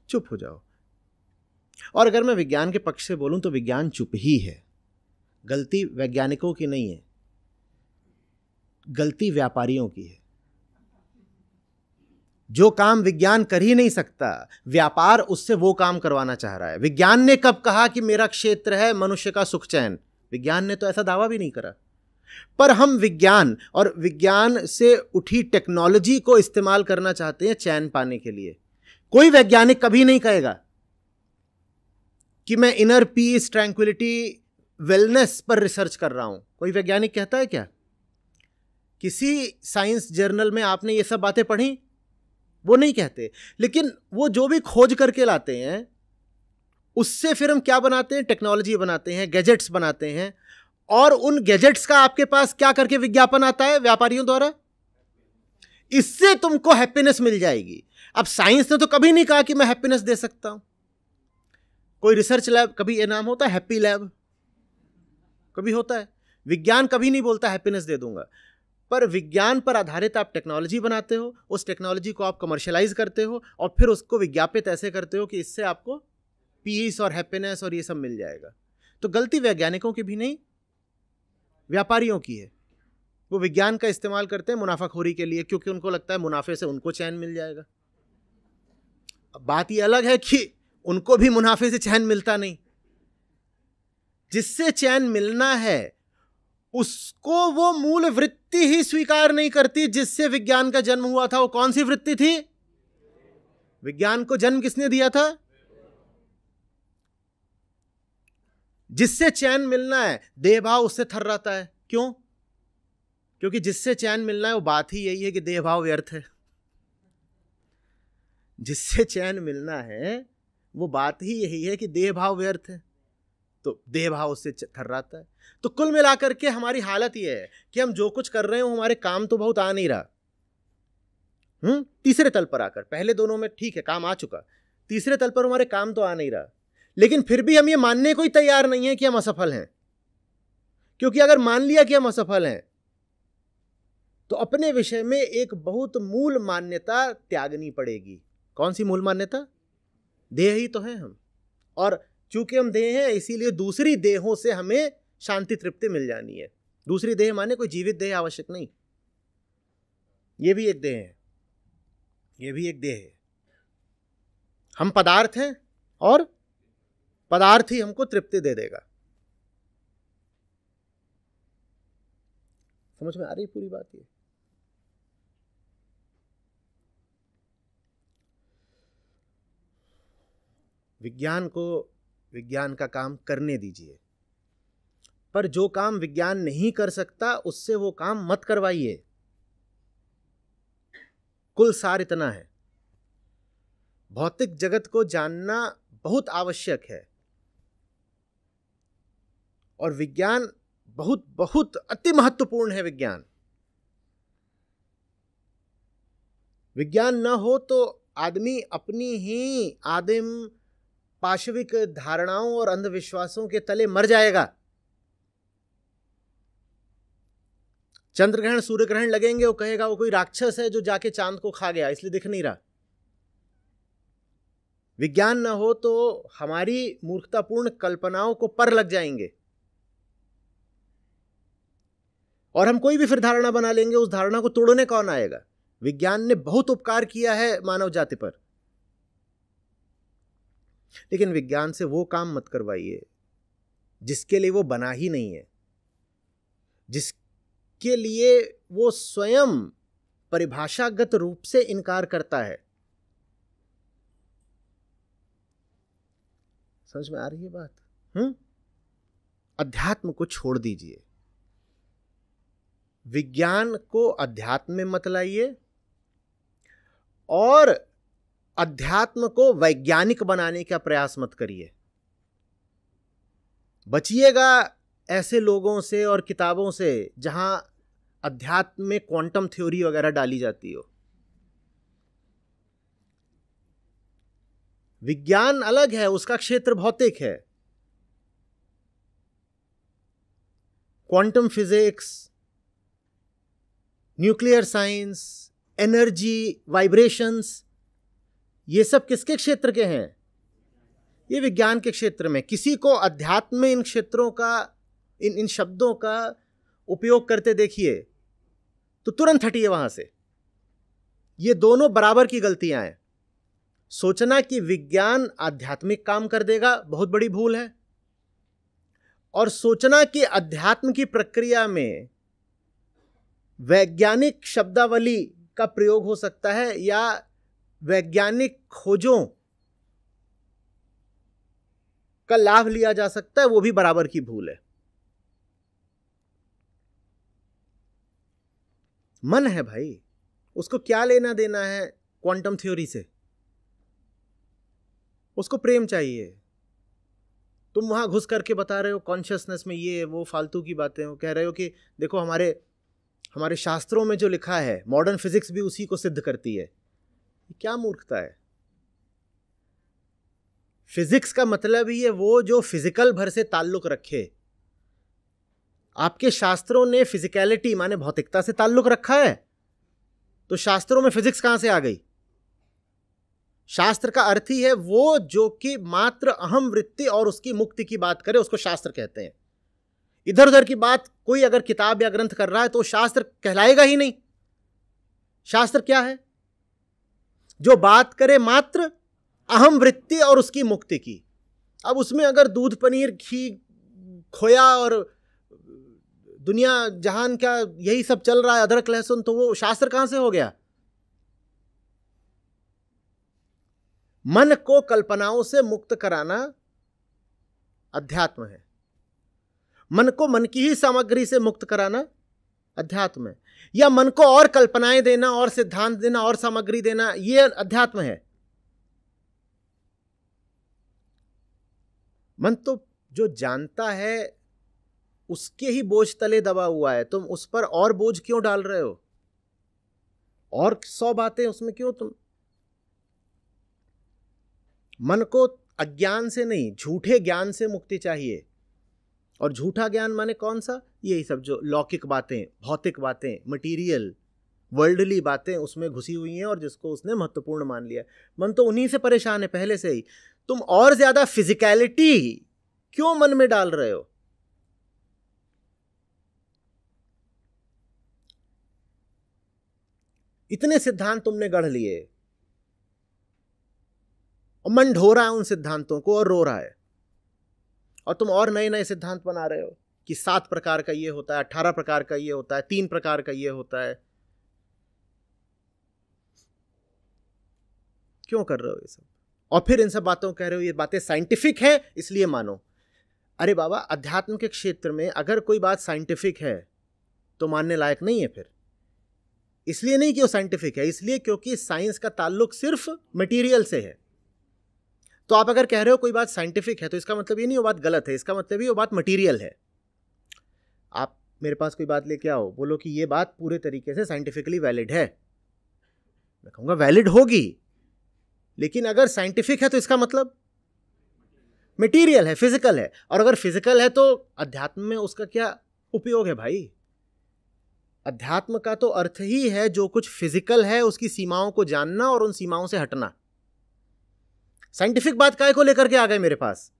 चुप हो जाओ। और अगर मैं विज्ञान के पक्ष से बोलूं तो विज्ञान चुप ही है। गलती वैज्ञानिकों की नहीं है, गलती व्यापारियों की है। जो काम विज्ञान कर ही नहीं सकता, व्यापार उससे वो काम करवाना चाह रहा है। विज्ञान ने कब कहा कि मेरा क्षेत्र है मनुष्य का सुख चैन? विज्ञान ने तो ऐसा दावा भी नहीं करा। पर हम विज्ञान और विज्ञान से उठी टेक्नोलॉजी को इस्तेमाल करना चाहते हैं चैन पाने के लिए। कोई वैज्ञानिक कभी नहीं कहेगा कि मैं इनर पीस, ट्रैंक्विलिटी, वेलनेस पर रिसर्च कर रहा हूं। कोई वैज्ञानिक कहता है क्या? किसी साइंस जर्नल में आपने ये सब बातें पढ़ी? वो नहीं कहते। लेकिन वो जो भी खोज करके लाते हैं, उससे फिर हम क्या बनाते हैं? टेक्नोलॉजी बनाते हैं, गैजेट्स बनाते हैं, और उन गैजेट्स का आपके पास क्या करके विज्ञापन आता है व्यापारियों द्वारा? इससे तुमको हैप्पीनेस मिल जाएगी। अब साइंस ने तो कभी नहीं कहा कि मैं हैप्पीनेस दे सकता हूं। कोई रिसर्च लैब, कभी ये नाम होता है हैप्पी लैब, कभी होता है। विज्ञान कभी नहीं बोलता हैप्पीनेस दे दूंगा। पर विज्ञान पर आधारित आप टेक्नोलॉजी बनाते हो, उस टेक्नोलॉजी को आप कमर्शियलाइज करते हो, और फिर उसको विज्ञापित ऐसे करते हो कि इससे आपको पीस और हैप्पीनेस और ये सब मिल जाएगा। तो गलती वैज्ञानिकों की भी नहीं, व्यापारियों की है। वो विज्ञान का इस्तेमाल करते हैं मुनाफाखोरी के लिए, क्योंकि उनको लगता है मुनाफे से उनको चैन मिल जाएगा। अब बात ये अलग है कि उनको भी मुनाफे से चैन मिलता नहीं। जिससे चैन मिलना है उसको वो मूल वृत्ति ही स्वीकार नहीं करती जिससे विज्ञान का जन्म हुआ था। वो कौन सी वृत्ति थी? विज्ञान को जन्म किसने दिया था? जिससे चैन मिलना है, देहभाव उससे थर्राता है। क्यों? क्योंकि जिससे चैन मिलना है वो बात ही यही है कि देहभाव व्यर्थ है। जिससे चैन मिलना है वो बात ही यही है कि देहभाव व्यर्थ है। तो देह भाव उससे थर्राता है। तो कुल मिलाकर के हमारी हालत यह है कि हम जो कुछ कर रहे हैं हमारे काम तो बहुत आ नहीं रहा। तीसरे तल पर आकर, पहले दोनों में ठीक है काम आ चुका, तीसरे तल पर हमारे काम तो आ नहीं रहा, लेकिन फिर भी हम ये मानने को ही तैयार नहीं है कि हम असफल हैं। क्योंकि अगर मान लिया कि हम असफल हैं तो अपने विषय में एक बहुत मूल मान्यता त्यागनी पड़ेगी। कौन सी मूल मान्यता? देह ही तो हैं हम, और चूंकि हम देह हैं इसीलिए दूसरी देहों से हमें शांति तृप्ति मिल जानी है। दूसरी देह माने कोई जीवित देह आवश्यक नहीं, ये भी एक देह है, ये भी एक देह है। हम पदार्थ हैं और पदार्थ ही हमको तृप्ति दे देगा। समझ में आ रही पूरी बात? ये विज्ञान को विज्ञान का काम करने दीजिए, पर जो काम विज्ञान नहीं कर सकता उससे वो काम मत करवाइए। कुल सार इतना है, भौतिक जगत को जानना बहुत आवश्यक है और विज्ञान बहुत बहुत अति महत्वपूर्ण है। विज्ञान न हो तो आदमी अपनी ही आदिम पाशविक धारणाओं और अंधविश्वासों के तले मर जाएगा। चंद्र ग्रहण सूर्य ग्रहण लगेंगे, वो कहेगा वो कोई राक्षस है जो जाके चांद को खा गया इसलिए दिख नहीं रहा। विज्ञान न हो तो हमारी मूर्खतापूर्ण कल्पनाओं को पर लग जाएंगे और हम कोई भी फिर धारणा बना लेंगे, उस धारणा को तोड़ने कौन आएगा? विज्ञान ने बहुत उपकार किया है मानव जाति पर, लेकिन विज्ञान से वो काम मत करवाइए जिसके लिए वो बना ही नहीं है, जिसके लिए वो स्वयं परिभाषागत रूप से इनकार करता है। समझ में आ रही है बात? अध्यात्म को छोड़ दीजिए, विज्ञान को अध्यात्म में मत लाइए और अध्यात्म को वैज्ञानिक बनाने का प्रयास मत करिए। बचिएगा ऐसे लोगों से और किताबों से जहां अध्यात्म में क्वांटम थ्योरी वगैरह डाली जाती हो। विज्ञान अलग है, उसका क्षेत्र भौतिक है। Quantum physics, nuclear science, energy, vibrations, ये सब किसके क्षेत्र के हैं? ये विज्ञान के क्षेत्र में। किसी को अध्यात्म में इन क्षेत्रों का, इन शब्दों का उपयोग करते देखिए तो तुरंत हटिए वहां से। ये दोनों बराबर की गलतियां हैं। सोचना कि विज्ञान आध्यात्मिक काम कर देगा बहुत बड़ी भूल है, और सोचना कि अध्यात्म की प्रक्रिया में वैज्ञानिक शब्दावली का प्रयोग हो सकता है या वैज्ञानिक खोजों का लाभ लिया जा सकता है, वो भी बराबर की भूल है। मन है भाई, उसको क्या लेना देना है क्वांटम थ्योरी से? उसको प्रेम चाहिए। तुम वहां घुस करके बता रहे हो कॉन्शियसनेस में ये वो फालतू की बातें हो, कह रहे हो कि देखो हमारे शास्त्रों में जो लिखा है, मॉडर्न फिजिक्स भी उसी को सिद्ध करती है। क्या मूर्खता है। फिजिक्स का मतलब ही है वो जो फिजिकल भर से ताल्लुक रखे। आपके शास्त्रों ने फिजिकलिटी माने भौतिकता से ताल्लुक रखा है, तो शास्त्रों में फिजिक्स कहां से आ गई? शास्त्र का अर्थ ही है वो जो कि मात्र अहम वृत्ति और उसकी मुक्ति की बात करे, उसको शास्त्र कहते हैं। इधर उधर की बात कोई अगर किताब या ग्रंथ कर रहा है तो शास्त्र कहलाएगा ही नहीं। शास्त्र क्या है? जो बात करे मात्र अहम वृत्ति और उसकी मुक्ति की। अब उसमें अगर दूध, पनीर, घी, खोया और दुनिया जहान का यही सब चल रहा है, अदरक लहसुन, तो वो शास्त्र कहां से हो गया? मन को कल्पनाओं से मुक्त कराना अध्यात्म है। मन को मन की ही सामग्री से मुक्त कराना अध्यात्म है, या मन को और कल्पनाएं देना और सिद्धांत देना और सामग्री देना, यह अध्यात्म है। मन तो जो जानता है उसके ही बोझ तले दबा हुआ है, तुम उस पर और बोझ क्यों डाल रहे हो? और 100 बातें उसमें क्यों तुम? मन को अज्ञान से नहीं, झूठे ज्ञान से मुक्ति चाहिए। और झूठा ज्ञान माने कौन सा? यही सब जो लौकिक बातें, भौतिक बातें, मटीरियल, वर्ल्डली बातें उसमें घुसी हुई हैं और जिसको उसने महत्वपूर्ण मान लिया। मन तो उन्हीं से परेशान है पहले से ही। तुम और ज्यादा फिजिकलिटी क्यों मन में डाल रहे हो? इतने सिद्धांत तुमने गढ़ लिए और मन ढो रहा है उन सिद्धांतों को और रो रहा है, और तुम और नए नए सिद्धांत बना रहे हो कि 7 प्रकार का ये होता है, 18 प्रकार का ये होता है, 3 प्रकार का ये होता है। क्यों कर रहे हो ये सब? और फिर इन सब बातों कह रहे हो ये बातें साइंटिफिक है इसलिए मानो। अरे बाबा, अध्यात्म के क्षेत्र में अगर कोई बात साइंटिफिक है तो मानने लायक नहीं है फिर। इसलिए नहीं कि वो साइंटिफिक है, इसलिए क्योंकि साइंस का ताल्लुक सिर्फ मटेरियल से है। तो आप अगर कह रहे हो कोई बात साइंटिफिक है तो इसका मतलब ये नहीं वो बात गलत है, इसका मतलब ये वो बात मटेरियल है। आप मेरे पास कोई बात लेके आओ, बोलो कि ये बात पूरे तरीके से साइंटिफिकली वैलिड है, मैं कहूंगा वैलिड होगी, लेकिन अगर साइंटिफिक है तो इसका मतलब मटेरियल है, फिजिकल है। और अगर फिजिकल है तो अध्यात्म में उसका क्या उपयोग है भाई? अध्यात्म का तो अर्थ ही है जो कुछ फिजिकल है उसकी सीमाओं को जानना और उन सीमाओं से हटना। साइंटिफिक बात काय को लेकर के आ गए मेरे पास?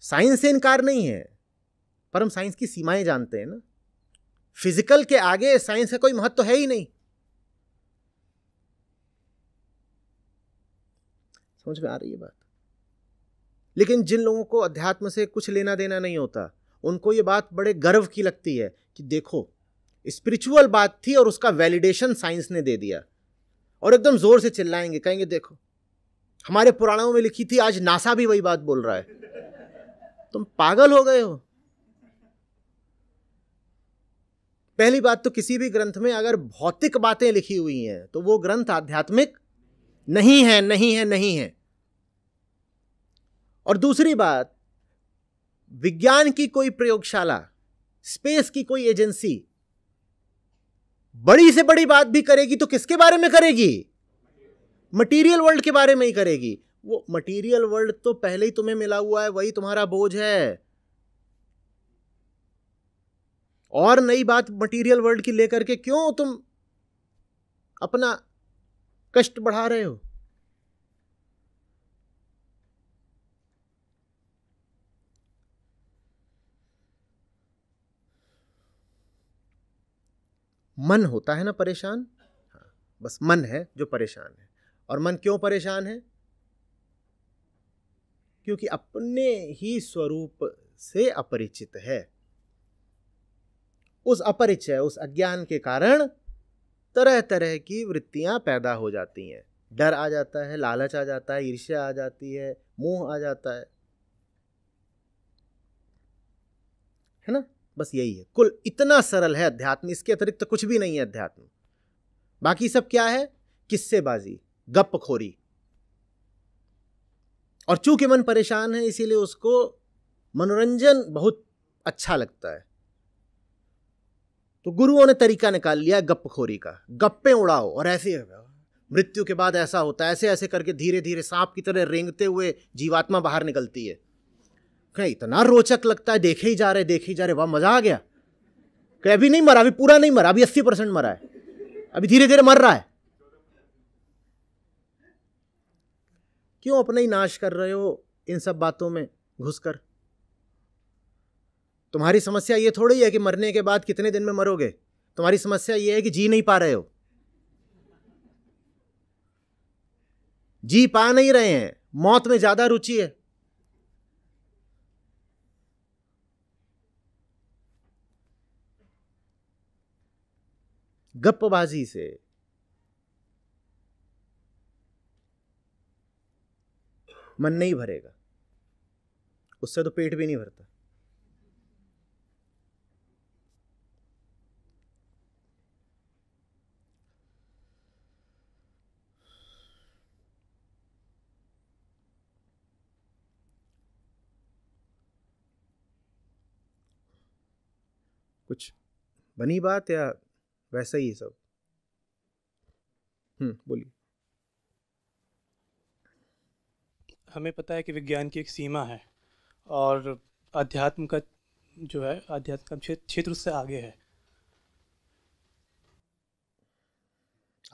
साइंस से इनकार नहीं है, पर हम साइंस की सीमाएं जानते हैं ना। फिजिकल के आगे साइंस का कोई महत्व है ही नहीं। समझ में आ रही है बात? लेकिन जिन लोगों को अध्यात्म से कुछ लेना देना नहीं होता, उनको ये बात बड़े गर्व की लगती है कि देखो स्पिरिचुअल बात थी और उसका वैलिडेशन साइंस ने दे दिया, और एकदम जोर से चिल्लाएंगे, कहेंगे देखो हमारे पुराणों में लिखी थी, आज नासा भी वही बात बोल रहा है। तुम पागल हो गए हो। पहली बात तो किसी भी ग्रंथ में अगर भौतिक बातें लिखी हुई हैं तो वो ग्रंथ आध्यात्मिक नहीं है, नहीं है, नहीं है। और दूसरी बात, विज्ञान की कोई प्रयोगशाला, स्पेस की कोई एजेंसी बड़ी से बड़ी बात भी करेगी तो किसके बारे में करेगी? मटेरियल वर्ल्ड के बारे में ही करेगी। वो मटेरियल वर्ल्ड तो पहले ही तुम्हें मिला हुआ है, वही तुम्हारा बोझ है। और नई बात मटेरियल वर्ल्ड की लेकर के क्यों तुम अपना कष्ट बढ़ा रहे हो? मन होता है ना परेशान, हाँ, बस मन है जो परेशान है। और मन क्यों परेशान है? क्योंकि अपने ही स्वरूप से अपरिचित है। उस अपरिचय, उस अज्ञान के कारण तरह तरह की वृत्तियां पैदा हो जाती हैं। डर आ जाता है, लालच आ जाता है, ईर्ष्या आ जाती है, मोह आ जाता है ना? बस यही है। कुल इतना सरल है अध्यात्म, इसके अतिरिक्त तो कुछ भी नहीं है अध्यात्म। बाकी सब क्या है? किस्सेबाजी, गप्पखोरी। और चूंकि मन परेशान है इसीलिए उसको मनोरंजन बहुत अच्छा लगता है, तो गुरुओं ने तरीका निकाल लिया गप्पखोरी का। गप्पे उड़ाओ और ऐसे मृत्यु के बाद ऐसा होता है, ऐसे ऐसे करके धीरे धीरे सांप की तरह रेंगते हुए जीवात्मा बाहर निकलती है। कहीं इतना रोचक लगता है, देखे ही जा रहे, देखे ही जा रहे, वाह मजा आ गया। कहीं अभी नहीं मरा, अभी पूरा नहीं मरा, अभी 80% मरा है, अभी धीरे धीरे मर रहा है। क्यों अपना ही नाश कर रहे हो इन सब बातों में घुसकर? तुम्हारी समस्या ये थोड़ी है कि मरने के बाद कितने दिन में मरोगे, तुम्हारी समस्या ये है कि जी नहीं पा रहे हो। जी पा नहीं रहे हैं, मौत में ज्यादा रुचि है। गप्पबाजी से मन नहीं भरेगा, उससे तो पेट भी नहीं भरता। कुछ बनी बात या वैसे ही सब? बोलिए। हमें पता है कि विज्ञान की एक सीमा है और अध्यात्म का जो है, अध्यात्म का क्षेत्र उससे आगे है।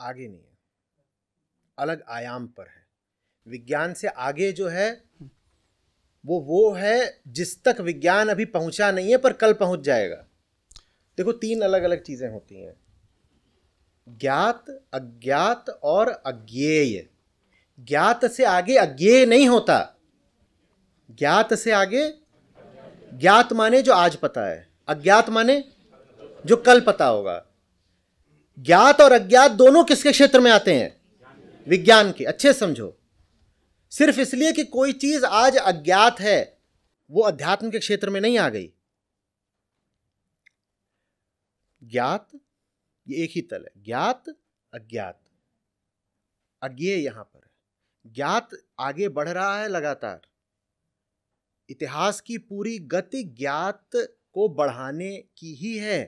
आगे नहीं है, अलग आयाम पर है। विज्ञान से आगे जो है वो है जिस तक विज्ञान अभी पहुंचा नहीं है पर कल पहुंच जाएगा। देखो, 3 अलग अलग चीजें होती हैं, ज्ञात, अज्ञात और अज्ञेय। ज्ञात से आगे अज्ञेय नहीं होता। ज्ञात से आगे, ज्ञात माने जो आज पता है, अज्ञात माने जो कल पता होगा। ज्ञात और अज्ञात दोनों किसके क्षेत्र में आते हैं? विज्ञान के। अच्छे समझो, सिर्फ इसलिए कि कोई चीज आज अज्ञात है वो अध्यात्म के क्षेत्र में नहीं आ गई। ज्ञात, ये एक ही तल है, ज्ञात अज्ञात, अज्ञेय यहां पर है। ज्ञात आगे बढ़ रहा है लगातार। इतिहास की पूरी गति ज्ञात को बढ़ाने की ही है।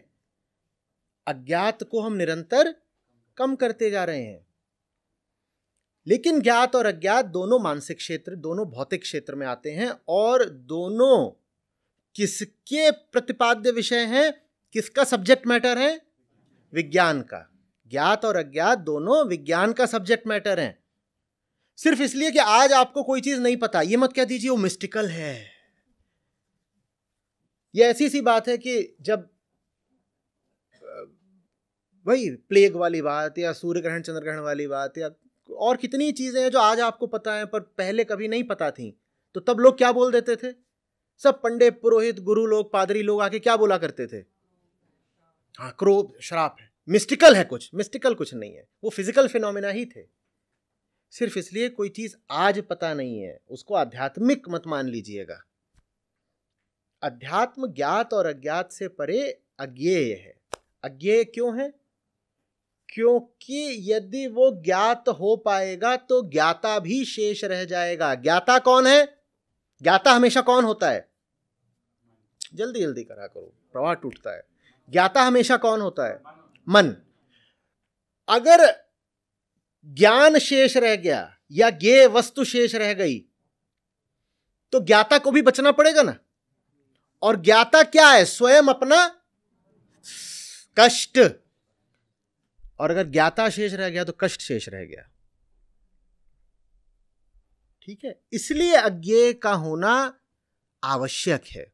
अज्ञात को हम निरंतर कम करते जा रहे हैं। लेकिन ज्ञात और अज्ञात दोनों मानसिक क्षेत्र, दोनों भौतिक क्षेत्र में आते हैं और दोनों किसके प्रतिपाद्य विषय हैं? किसका सब्जेक्ट मैटर है? विज्ञान का। ज्ञात और अज्ञात दोनों विज्ञान का सब्जेक्ट मैटर हैं। सिर्फ इसलिए कि आज आपको कोई चीज नहीं पता, ये मत कह दीजिए वो मिस्टिकल है। ये ऐसी सी बात है कि जब वही प्लेग वाली बात या सूर्य ग्रहण चंद्र ग्रहण वाली बात या और कितनी चीजें हैं जो आज आपको पता है पर पहले कभी नहीं पता थी, तो तब लोग क्या बोल देते थे? सब पंडित, पुरोहित, गुरु लोग, पादरी लोग आके क्या बोला करते थे? हाँ, क्रोध, श्राप है, मिस्टिकल है कुछ। मिस्टिकल कुछ नहीं है, वो फिजिकल फिनोमिना ही थे। सिर्फ इसलिए कोई चीज आज पता नहीं है उसको आध्यात्मिक मत मान लीजिएगा। अध्यात्म ज्ञात और अज्ञात से परे अज्ञेय है। अज्ञेय क्यों है? क्योंकि यदि वो ज्ञात हो पाएगा तो ज्ञाता भी शेष रह जाएगा। ज्ञाता कौन है? ज्ञाता हमेशा कौन होता है? जल्दी जल्दी करा करो, प्रवाह टूटता है। ज्ञाता हमेशा कौन होता है? मन। अगर ज्ञान शेष रह गया या ज्ञेय वस्तु शेष रह गई तो ज्ञाता को भी बचना पड़ेगा ना। और ज्ञाता क्या है? स्वयं अपना कष्ट। और अगर ज्ञाता शेष रह गया तो कष्ट शेष रह गया। ठीक है, इसलिए अज्ञेय का होना आवश्यक है।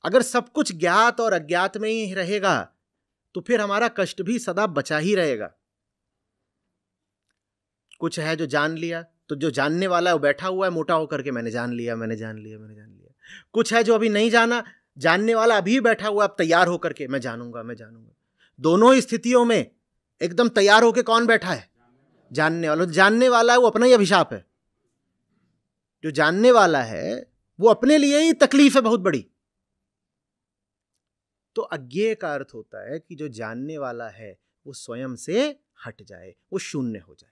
अगर सब कुछ ज्ञात और अज्ञात में ही रहेगा तो फिर हमारा कष्ट भी सदा बचा ही रहेगा। कुछ है जो जान लिया, तो जो जानने वाला है वो बैठा हुआ है मोटा होकर के, मैंने जान लिया, मैंने जान लिया, मैंने जान लिया। कुछ है जो अभी नहीं जाना, जानने वाला अभी बैठा हुआ है, अब तैयार होकर के मैं जानूंगा, मैं जानूंगा। दोनों ही स्थितियों में एकदम तैयार होकर कौन बैठा है? जानने वाला। जानने वाला है वो अपना ही अभिशाप है। जो जानने वाला है वो अपने लिए ही तकलीफ है बहुत बड़ी। तो अज्ञेय का अर्थ होता है कि जो जानने वाला है वो स्वयं से हट जाए, वो शून्य हो जाए।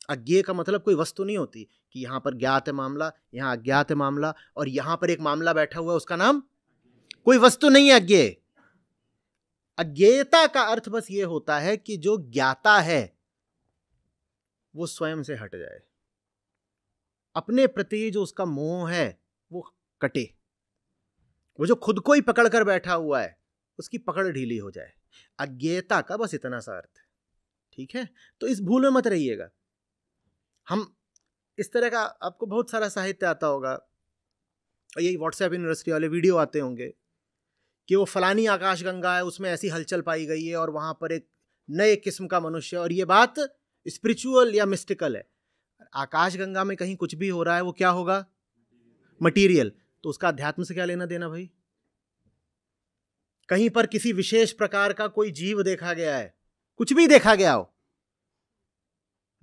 अज्ञेय का मतलब कोई वस्तु नहीं होती कि यहां पर ज्ञात है मामला, यहां अज्ञात है मामला, और यहां पर एक मामला बैठा हुआ है उसका नाम कोई वस्तु नहीं है अज्ञेय। अज्ञेयता का अर्थ बस ये होता है कि जो ज्ञाता है वो स्वयं से हट जाए, अपने प्रति जो उसका मोह है वो कटे, वो जो खुद को ही पकड़ कर बैठा हुआ है उसकी पकड़ ढीली हो जाए। अज्ञेयता का बस इतना सा अर्थ है। ठीक है, तो इस भूल में मत रहिएगा। हम इस तरह का, आपको बहुत सारा साहित्य आता होगा, यही व्हाट्सएप यूनिवर्सिटी वाले वीडियो आते होंगे कि वो फलानी आकाशगंगा है, उसमें ऐसी हलचल पाई गई है और वहां पर एक नए किस्म का मनुष्य, और ये बात स्पिरिचुअल या मिस्टिकल है। आकाशगंगा में कहीं कुछ भी हो रहा है वो क्या होगा? मटीरियल। तो उसका अध्यात्म से क्या लेना देना भाई? कहीं पर किसी विशेष प्रकार का कोई जीव देखा गया है, कुछ भी देखा गया हो,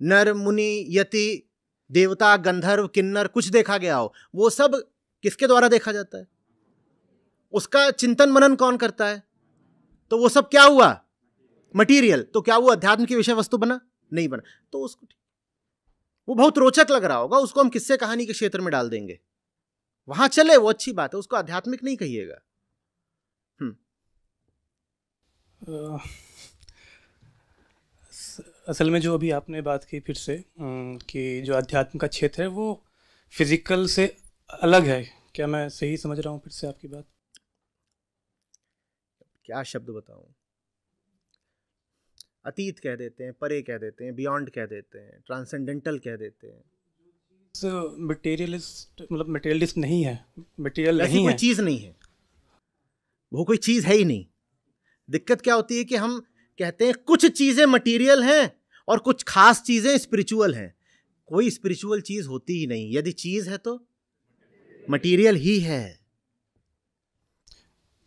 नर, मुनि, यति, देवता, गंधर्व, किन्नर, कुछ देखा गया हो, वो सब किसके द्वारा देखा जाता है? उसका चिंतन मनन कौन करता है? तो वो सब क्या हुआ? मटीरियल। तो क्या वो अध्यात्म की विषय वस्तु बना? नहीं बना। तो उसको वो बहुत रोचक लग रहा होगा, उसको हम किस्से कहानी के क्षेत्र में डाल देंगे, वहां चले, वो अच्छी बात है, उसको आध्यात्मिक नहीं कहिएगा। असल में जो अभी आपने बात की फिर से कि जो अध्यात्म का क्षेत्र है वो फिजिकल से अलग है, क्या मैं सही समझ रहा हूँ फिर से आपकी बात? क्या शब्द बताऊं? अतीत कह देते हैं, परे कह देते हैं, बियॉन्ड कह देते हैं, ट्रांसेंडेंटल कह देते हैं। मटेरियलिस्ट मतलब मटेरियलिस्ट नहीं है, मटेरियल ऐसी नहीं कोई है। चीज नहीं है, वो कोई चीज है ही नहीं। दिक्कत क्या होती है कि हम कहते हैं कुछ चीजें मटेरियल हैं और कुछ खास चीजें स्पिरिचुअल हैं। कोई स्पिरिचुअल चीज होती ही नहीं, यदि चीज है तो मटेरियल ही है।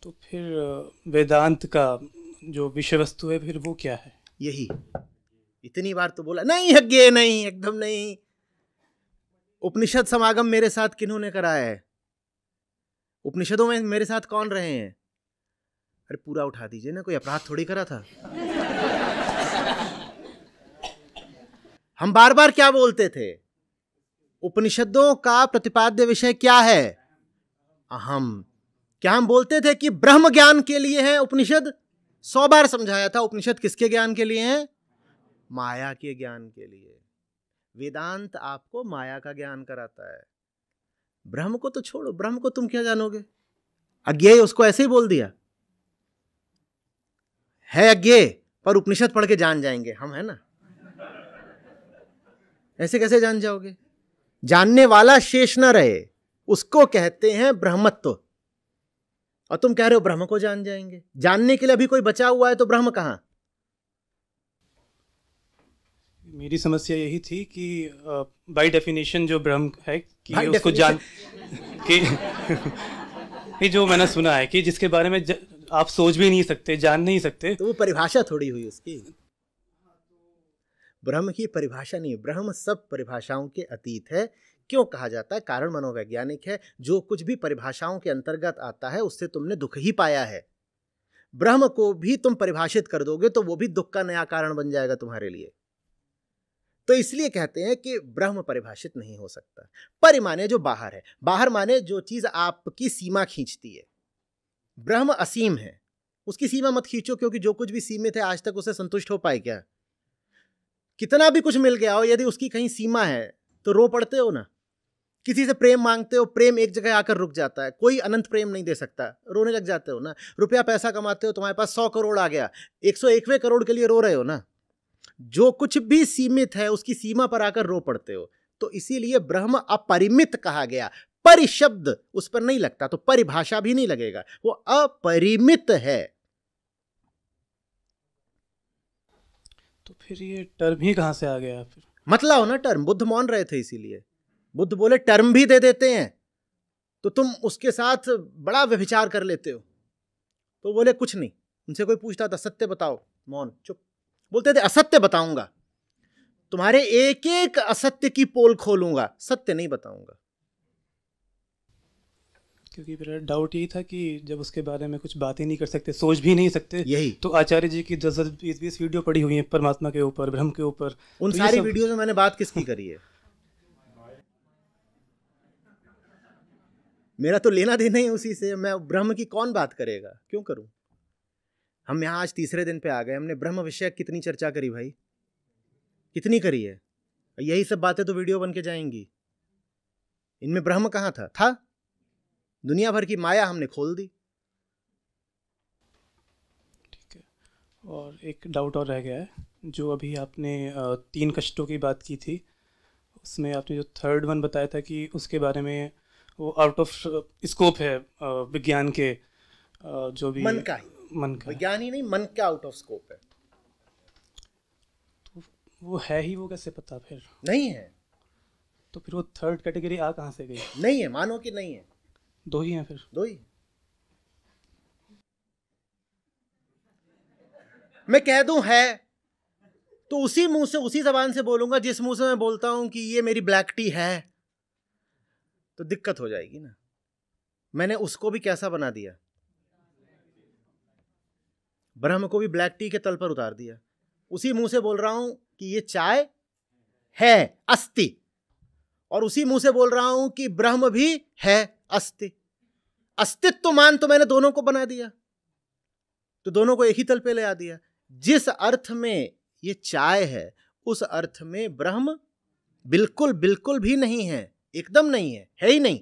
तो फिर वेदांत का जो विषय वस्तु है फिर वो क्या है? यही इतनी बार तो बोला, नहीं यज्ञ नहीं, एकदम नहीं। उपनिषद समागम मेरे साथ किन्होंने कराया है? उपनिषदों में मेरे साथ कौन रहे हैं? अरे पूरा उठा दीजिए ना, कोई अपराध थोड़ी करा था। हम बार बार क्या बोलते थे? उपनिषदों का प्रतिपाद्य विषय क्या है? अहम। क्या हम बोलते थे कि ब्रह्म ज्ञान के लिए है उपनिषद? 100 बार समझाया था, उपनिषद किसके ज्ञान के लिए है? माया के ज्ञान के लिए। वेदांत आपको माया का ज्ञान कराता है। ब्रह्म को तो छोड़ो, ब्रह्म को तुम क्या जानोगे? अज्ञेय उसको ऐसे ही बोल दिया है, अज्ञेय, पर उपनिषद पढ़ के जान जाएंगे हम, है ना? ऐसे कैसे जान जाओगे? जानने वाला शेष न रहे, उसको कहते हैं ब्रह्मत्व। और तुम कह रहे हो ब्रह्म को जान जाएंगे। जानने के लिए अभी कोई बचा हुआ है तो ब्रह्म कहां? मेरी समस्या यही थी कि बाय डेफिनेशन जो ब्रह्म है कि उसको जान कि ये जो मैंने सुना है कि जिसके बारे में आप सोच भी नहीं सकते, जान नहीं सकते, तो वो परिभाषा थोड़ी हुई उसकी। ब्रह्म की परिभाषा नहीं, ब्रह्म सब परिभाषाओं के अतीत है। क्यों कहा जाता है? कारण मनोवैज्ञानिक है। जो कुछ भी परिभाषाओं के अंतर्गत आता है उससे तुमने दुख ही पाया है। ब्रह्म को भी तुम परिभाषित कर दोगे तो वो भी दुख का नया कारण बन जाएगा तुम्हारे लिए। तो इसलिए कहते हैं कि ब्रह्म परिभाषित नहीं हो सकता। परि माने जो बाहर है, बाहर माने जो चीज आपकी सीमा खींचती है। ब्रह्म असीम है, उसकी सीमा मत खींचो, क्योंकि जो कुछ भी सीमित है आज तक उसे संतुष्ट हो पाए क्या? कितना भी कुछ मिल गया हो, यदि उसकी कहीं सीमा है तो रो पड़ते हो ना। किसी से प्रेम मांगते हो, प्रेम एक जगह आकर रुक जाता है, कोई अनंत प्रेम नहीं दे सकता, रोने लग जाते हो ना। रुपया पैसा कमाते हो, तुम्हारे पास 100 करोड़ आ गया, 101वें करोड़ के लिए रो रहे हो ना। जो कुछ भी सीमित है उसकी सीमा पर आकर रो पड़ते हो। तो इसीलिए ब्रह्म अपरिमित कहा गया। परिशब्द उस पर नहीं लगता तो परिभाषा भी नहीं लगेगा, वो अपरिमित है। तो फिर ये टर्म ही कहां से आ गया? फिर मतला हो ना टर्म। बुद्ध मान रहे थे, इसीलिए बुद्ध बोले टर्म भी दे देते हैं तो तुम उसके साथ बड़ा व्यभिचार कर लेते हो। तो बोले कुछ नहीं। उनसे कोई पूछता था सत्य बताओ, मौन, चुप। बोलते थे असत्य बताऊंगा, तुम्हारे एक एक असत्य की पोल खोलूंगा, सत्य नहीं बताऊंगा। क्योंकि मेरा डाउट यही था कि जब उसके बारे में कुछ बात ही नहीं कर सकते, सोच भी नहीं सकते, यही तो आचार्य जी की 10-20 वीडियो पड़ी हुई है परमात्मा के ऊपर, ब्रह्म के ऊपर। उन तो सारी वीडियो में मैंने बात किसकी करी है? मेरा तो लेना देना ही उसी से। मैं ब्रह्म की कौन बात करेगा? क्यों करूं? हम यहां आज तीसरे दिन पे आ गए, हमने ब्रह्म विषय कितनी चर्चा करी भाई? कितनी करी है? यही सब बातें तो वीडियो बन के जाएंगी। इनमें ब्रह्म कहां था? दुनिया भर की माया हमने खोल दी। ठीक है। और एक डाउट और रह गया है, जो अभी आपने 3 कष्टों की बात की थी, उसमें आपने जो थर्ड वन बताया था कि उसके बारे में वो आउट ऑफ स्कोप है विज्ञान के, जो भी मन का ही, मन का, विज्ञान ही नहीं, मन का आउट ऑफ स्कोप है। तो वो है ही, वो कैसे पता? फिर नहीं है तो फिर वो थर्ड कैटेगरी आ कहाँ से गई? नहीं है, मानो कि नहीं है। 2 ही हैं फिर। 2 ही। मैं कह दूं है तो उसी मुंह से, उसी जबान से बोलूंगा जिस मुंह से मैं बोलता हूं कि ये मेरी ब्लैक टी है, तो दिक्कत हो जाएगी ना। मैंने उसको भी कैसा बना दिया? ब्रह्म को भी ब्लैक टी के तल पर उतार दिया। उसी मुंह से बोल रहा हूं कि ये चाय है, अस्ति, और उसी मुंह से बोल रहा हूं कि ब्रह्म भी है, अस्ति। अस्तित्व मान तो मैंने दोनों को बना दिया। तो दोनों को एक ही तल पे ले आ दिया। जिस अर्थ में ये चाय है उस अर्थ में ब्रह्म बिल्कुल बिल्कुल भी नहीं है, एकदम नहीं है ही नहीं।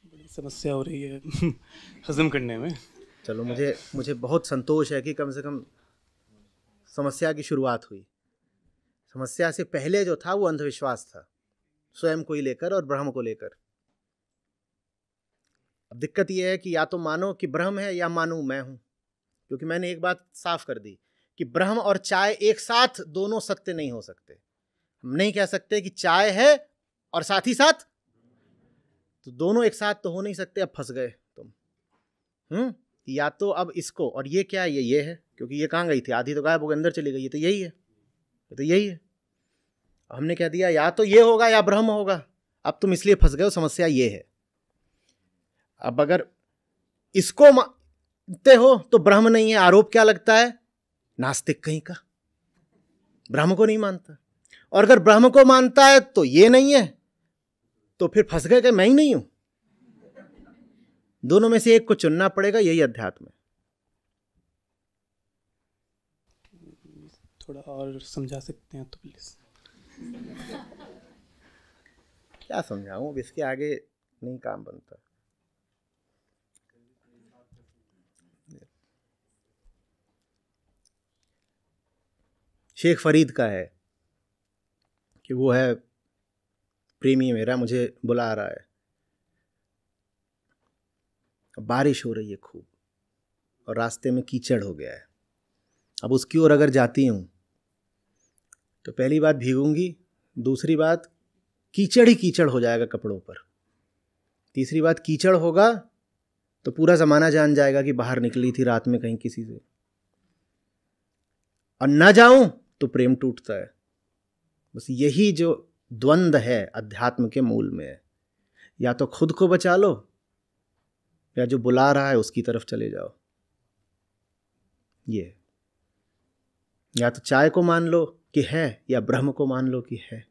बड़ी समस्या हो रही है हजम करने में। चलो, मुझे बहुत संतोष है कि कम से कम समस्या की शुरुआत हुई। समस्या से पहले जो था वो अंधविश्वास था, स्वयं को ही लेकर और ब्रह्म को लेकर। अब दिक्कत ये है कि या तो मानो कि ब्रह्म है या मानूं मैं हूं, क्योंकि मैंने एक बात साफ कर दी कि ब्रह्म और चाय एक साथ दोनों सत्य नहीं हो सकते। हम नहीं कह सकते कि चाय है और साथ ही साथ, तो दोनों एक साथ तो हो नहीं सकते। अब फंस गए तुम। या तो अब इसको, और ये क्या है, ये है, क्योंकि ये कहाँ गई थी, आधी तो गायब हो गई, अंदर चली गई, ये तो यही है, ये तो यही है। हमने कह दिया या तो ये होगा या ब्रह्म होगा। अब तुम इसलिए फंस गए हो, समस्या ये है। अब अगर इसको मानते हो तो ब्रह्म नहीं है, आरोप क्या लगता है, नास्तिक कहीं का, ब्रह्म को नहीं मानता। और अगर ब्रह्म को मानता है तो ये नहीं है, तो फिर फंस गए कि मैं ही नहीं हूं। दोनों में से एक को चुनना पड़ेगा, यही अध्यात्म है। थोड़ा और समझा सकते हैं तो प्लीज। क्या समझाऊं, अब इसके आगे नहीं काम बनता। शेख फरीद का है कि वो है प्रेमी मेरा, मुझे बुला रहा है, बारिश हो रही है खूब और रास्ते में कीचड़ हो गया है। अब उसकी ओर अगर जाती हूँ तो पहली बात भीगूंगी, दूसरी बात कीचड़ ही कीचड़ हो जाएगा कपड़ों पर, तीसरी बात कीचड़ होगा तो पूरा ज़माना जान जाएगा कि बाहर निकली थी रात में कहीं किसी से, और ना जाऊं तो प्रेम टूटता है। बस यही जो द्वंद्व है अध्यात्म के मूल में है। या तो खुद को बचा लो या जो बुला रहा है उसकी तरफ चले जाओ। ये या तो चाय को मान लो कि है, या ब्रह्म को मान लो कि है।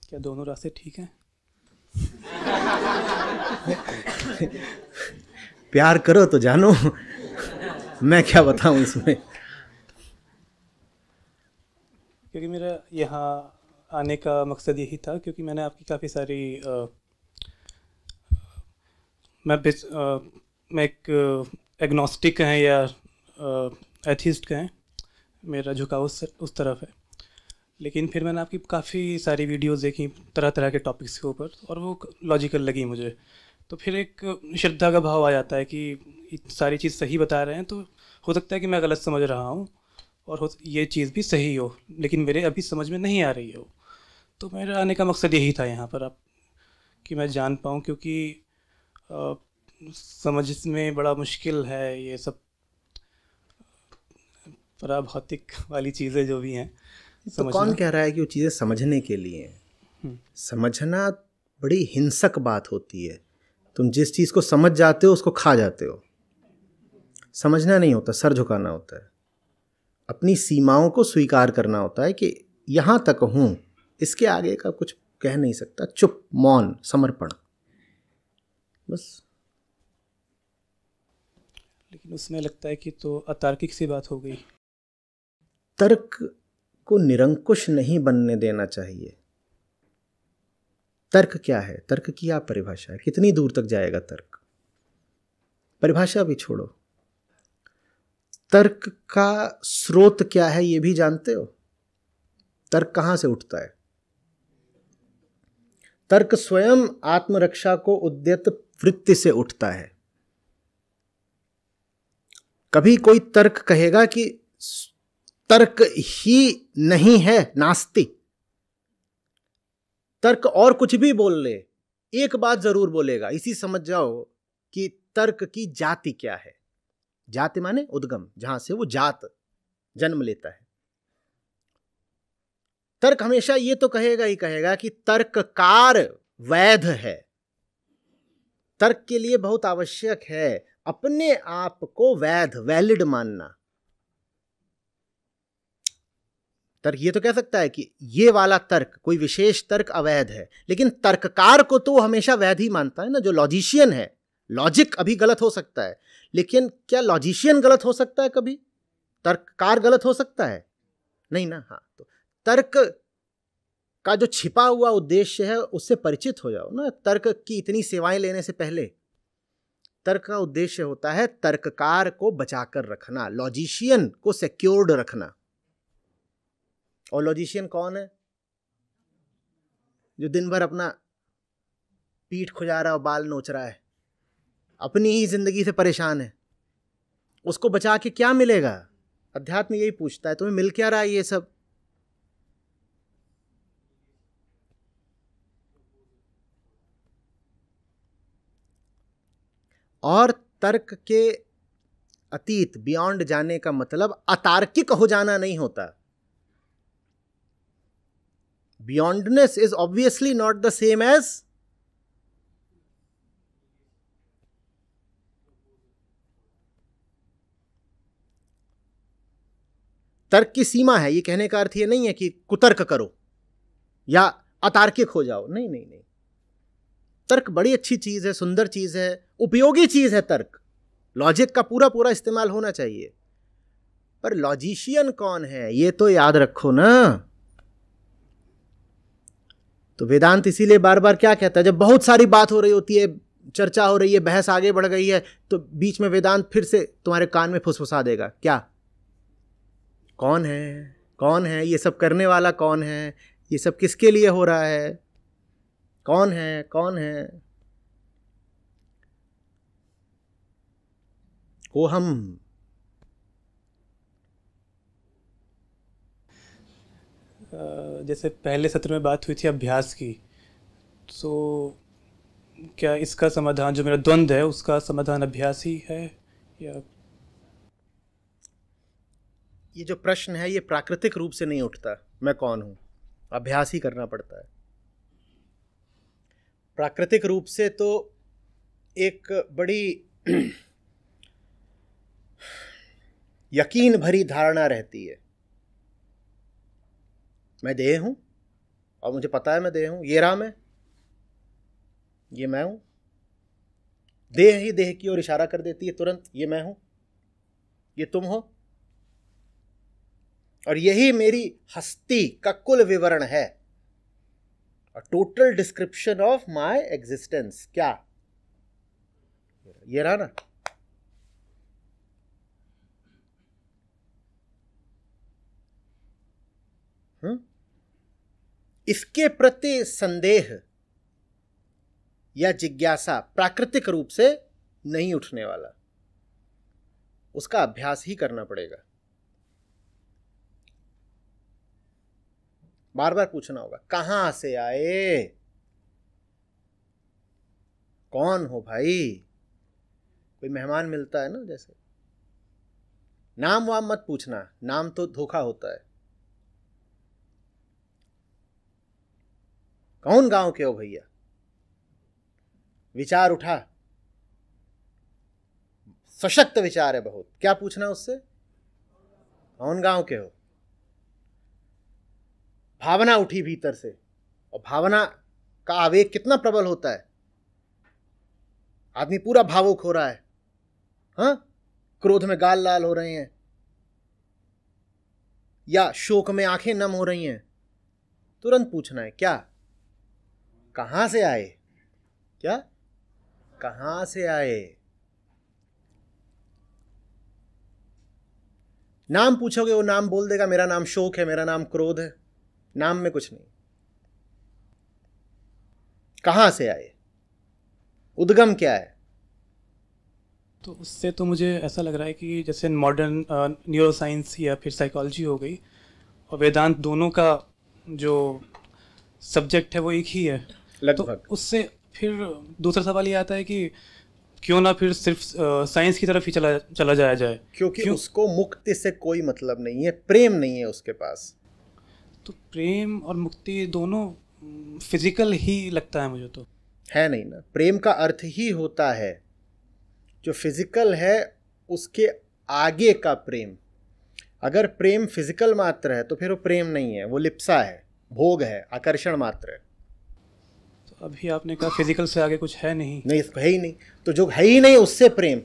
क्या दोनों रास्ते ठीक हैं? प्यार करो तो जानो, मैं क्या बताऊं इसमें। क्योंकि मेरा यहाँ आने का मकसद यही था, क्योंकि मैंने आपकी काफ़ी सारी मैं एक एग्नोस्टिक हैं या एथिस्ट हैं, मेरा झुकाव उस तरफ है। लेकिन फिर मैंने आपकी काफ़ी सारी वीडियोस देखी तरह तरह के टॉपिक्स के ऊपर, और वो लॉजिकल लगी मुझे। तो फिर एक श्रद्धा का भाव आ जाता है कि सारी चीज़ सही बता रहे हैं, तो हो सकता है कि मैं गलत समझ रहा हूँ और ये चीज़ भी सही हो, लेकिन मेरे अभी समझ में नहीं आ रही हो। तो मेरा आने का मकसद यही था यहाँ पर, आप कि मैं जान पाऊँ, क्योंकि समझ में बड़ा मुश्किल है ये सब पराभौतिक वाली चीज़ें जो भी हैं। तो कौन कह रहा है कि वो चीज़ें समझने के लिए हैं? समझना बड़ी हिंसक बात होती है। तुम जिस चीज़ को समझ जाते हो उसको खा जाते हो। समझना नहीं होता, सर झुकाना होता है, अपनी सीमाओं को स्वीकार करना होता है कि यहाँ तक हूँ, इसके आगे का कुछ कह नहीं सकता। चुप, मौन, समर्पण, बस। लेकिन उसमें लगता है कि तो अतार्किक सी बात हो गई। तर्क को निरंकुश नहीं बनने देना चाहिए। तर्क क्या है, तर्क की क्या परिभाषा है, कितनी दूर तक जाएगा तर्क, परिभाषा भी छोड़ो। तर्क का स्रोत क्या है ये भी जानते हो? तर्क कहां से उठता है? तर्क स्वयं आत्मरक्षा को उद्यत वृत्ति से उठता है। कभी कोई तर्क कहेगा कि तर्क ही नहीं है, नास्ति। तर्क और कुछ भी बोल ले, एक बात जरूर बोलेगा, इसी समझ जाओ कि तर्क की जाति क्या है। जाति माने उद्गम, जहां से वो जात जन्म लेता है। तर्क हमेशा ये तो कहेगा ही कहेगा कि तर्ककार वैध है। तर्क के लिए बहुत आवश्यक है अपने आप को वैध, वैलिड मानना। तर्क ये तो कह सकता है कि ये वाला तर्क, कोई विशेष तर्क अवैध है, लेकिन तर्ककार को तो वो हमेशा वैध ही मानता है ना, जो लॉजिशियन है। लॉजिक अभी गलत हो सकता है, लेकिन क्या लॉजिशियन गलत हो सकता है कभी? तर्ककार गलत हो सकता है? नहीं ना। हाँ, तो तर्क का जो छिपा हुआ उद्देश्य है उससे परिचित हो जाओ ना। तर्क की इतनी सेवाएं लेने से पहले तर्क का उद्देश्य होता है तर्ककार को बचाकर रखना, लॉजिशियन को सिक्योर्ड रखना। और लॉजिशियन कौन है? जो दिन भर अपना पीठ खुजा रहा है और बाल नोच रहा है, अपनी ही जिंदगी से परेशान है। उसको बचा के क्या मिलेगा? अध्यात्म यही पूछता है, तुम्हें मिल क्या रहा है ये सब? और तर्क के अतीत, बियॉन्ड जाने का मतलब अतार्किक हो जाना नहीं होता। Beyondness is obviously not the same as तर्क की सीमा है। ये कहने का अर्थ ये नहीं है कि कुतर्क करो या अतार्किक हो जाओ, नहीं नहीं नहीं। तर्क बड़ी अच्छी चीज है, सुंदर चीज है, उपयोगी चीज है तर्क। लॉजिक का पूरा पूरा इस्तेमाल होना चाहिए। पर लॉजिशियन कौन है ये तो याद रखो ना। तो वेदांत इसीलिए बार बार क्या कहता है, जब बहुत सारी बात हो रही होती है, चर्चा हो रही है, बहस आगे बढ़ गई है, तो बीच में वेदांत फिर से तुम्हारे कान में फुसफुसा देगा, क्या? कौन है? कौन है ये सब करने वाला? कौन है ये सब? किसके लिए हो रहा है? कौन है? कौन है? को हम जैसे पहले सत्र में बात हुई थी अभ्यास की, तो क्या इसका समाधान, जो मेरा द्वंद्व है उसका समाधान अभ्यास ही है या? ये जो प्रश्न है ये प्राकृतिक रूप से नहीं उठता, मैं कौन हूं, अभ्यास ही करना पड़ता है। प्राकृतिक रूप से तो एक बड़ी यकीन भरी धारणा रहती है, मैं देह हूं और मुझे पता है मैं देह हूं, ये रहा मैं, ये मैं हूं। देह ही देह की ओर इशारा कर देती है तुरंत, ये मैं हूं, ये तुम हो, और यही मेरी हस्ती का कुल विवरण है, total description of my existence. क्या? ये रहा ना। इसके प्रति संदेह या जिज्ञासा प्राकृतिक रूप से नहीं उठने वाला, उसका अभ्यास ही करना पड़ेगा। बार बार पूछना होगा, कहां से आए, कौन हो भाई? कोई मेहमान मिलता है ना, जैसे नाम वाम मत पूछना, नाम तो धोखा होता है। कौन गांव के हो भैया? विचार उठा, सशक्त विचार है बहुत, क्या पूछना उससे? कौन गांव के हो? भावना उठी भीतर से, और भावना का आवेग कितना प्रबल होता है। आदमी पूरा भावुक हो रहा है, हाँ, क्रोध में गाल लाल हो रहे हैं या शोक में आंखें नम हो रही हैं, तुरंत पूछना है, क्या? कहां से आए? क्या? कहां से आए? नाम पूछोगे वो नाम बोल देगा, मेरा नाम शोक है, मेरा नाम क्रोध है। नाम में कुछ नहीं। कहां से आए? उद्गम क्या है? तो उससे तो मुझे ऐसा लग रहा है कि जैसे मॉडर्न न्यूरोसाइंस या फिर साइकोलॉजी हो गई और वेदांत, दोनों का जो सब्जेक्ट है वो एक ही है लगभग। तो उससे फिर दूसरा सवाल ये आता है कि क्यों ना फिर सिर्फ साइंस की तरफ ही चला जाया जाए, क्योंकि उसको मुक्ति से कोई मतलब नहीं है, प्रेम नहीं है उसके पास। तो प्रेम और मुक्ति दोनों फिजिकल ही लगता है मुझे तो। है नहीं ना, प्रेम का अर्थ ही होता है जो फिजिकल है उसके आगे का प्रेम। अगर प्रेम फिजिकल मात्र है तो फिर वो प्रेम नहीं है, वो लिप्सा है, भोग है, आकर्षण मात्र है। तो अभी आपने कहा फिजिकल से आगे कुछ है नहीं। नहीं, है ही नहीं, तो जो है ही नहीं उससे प्रेम।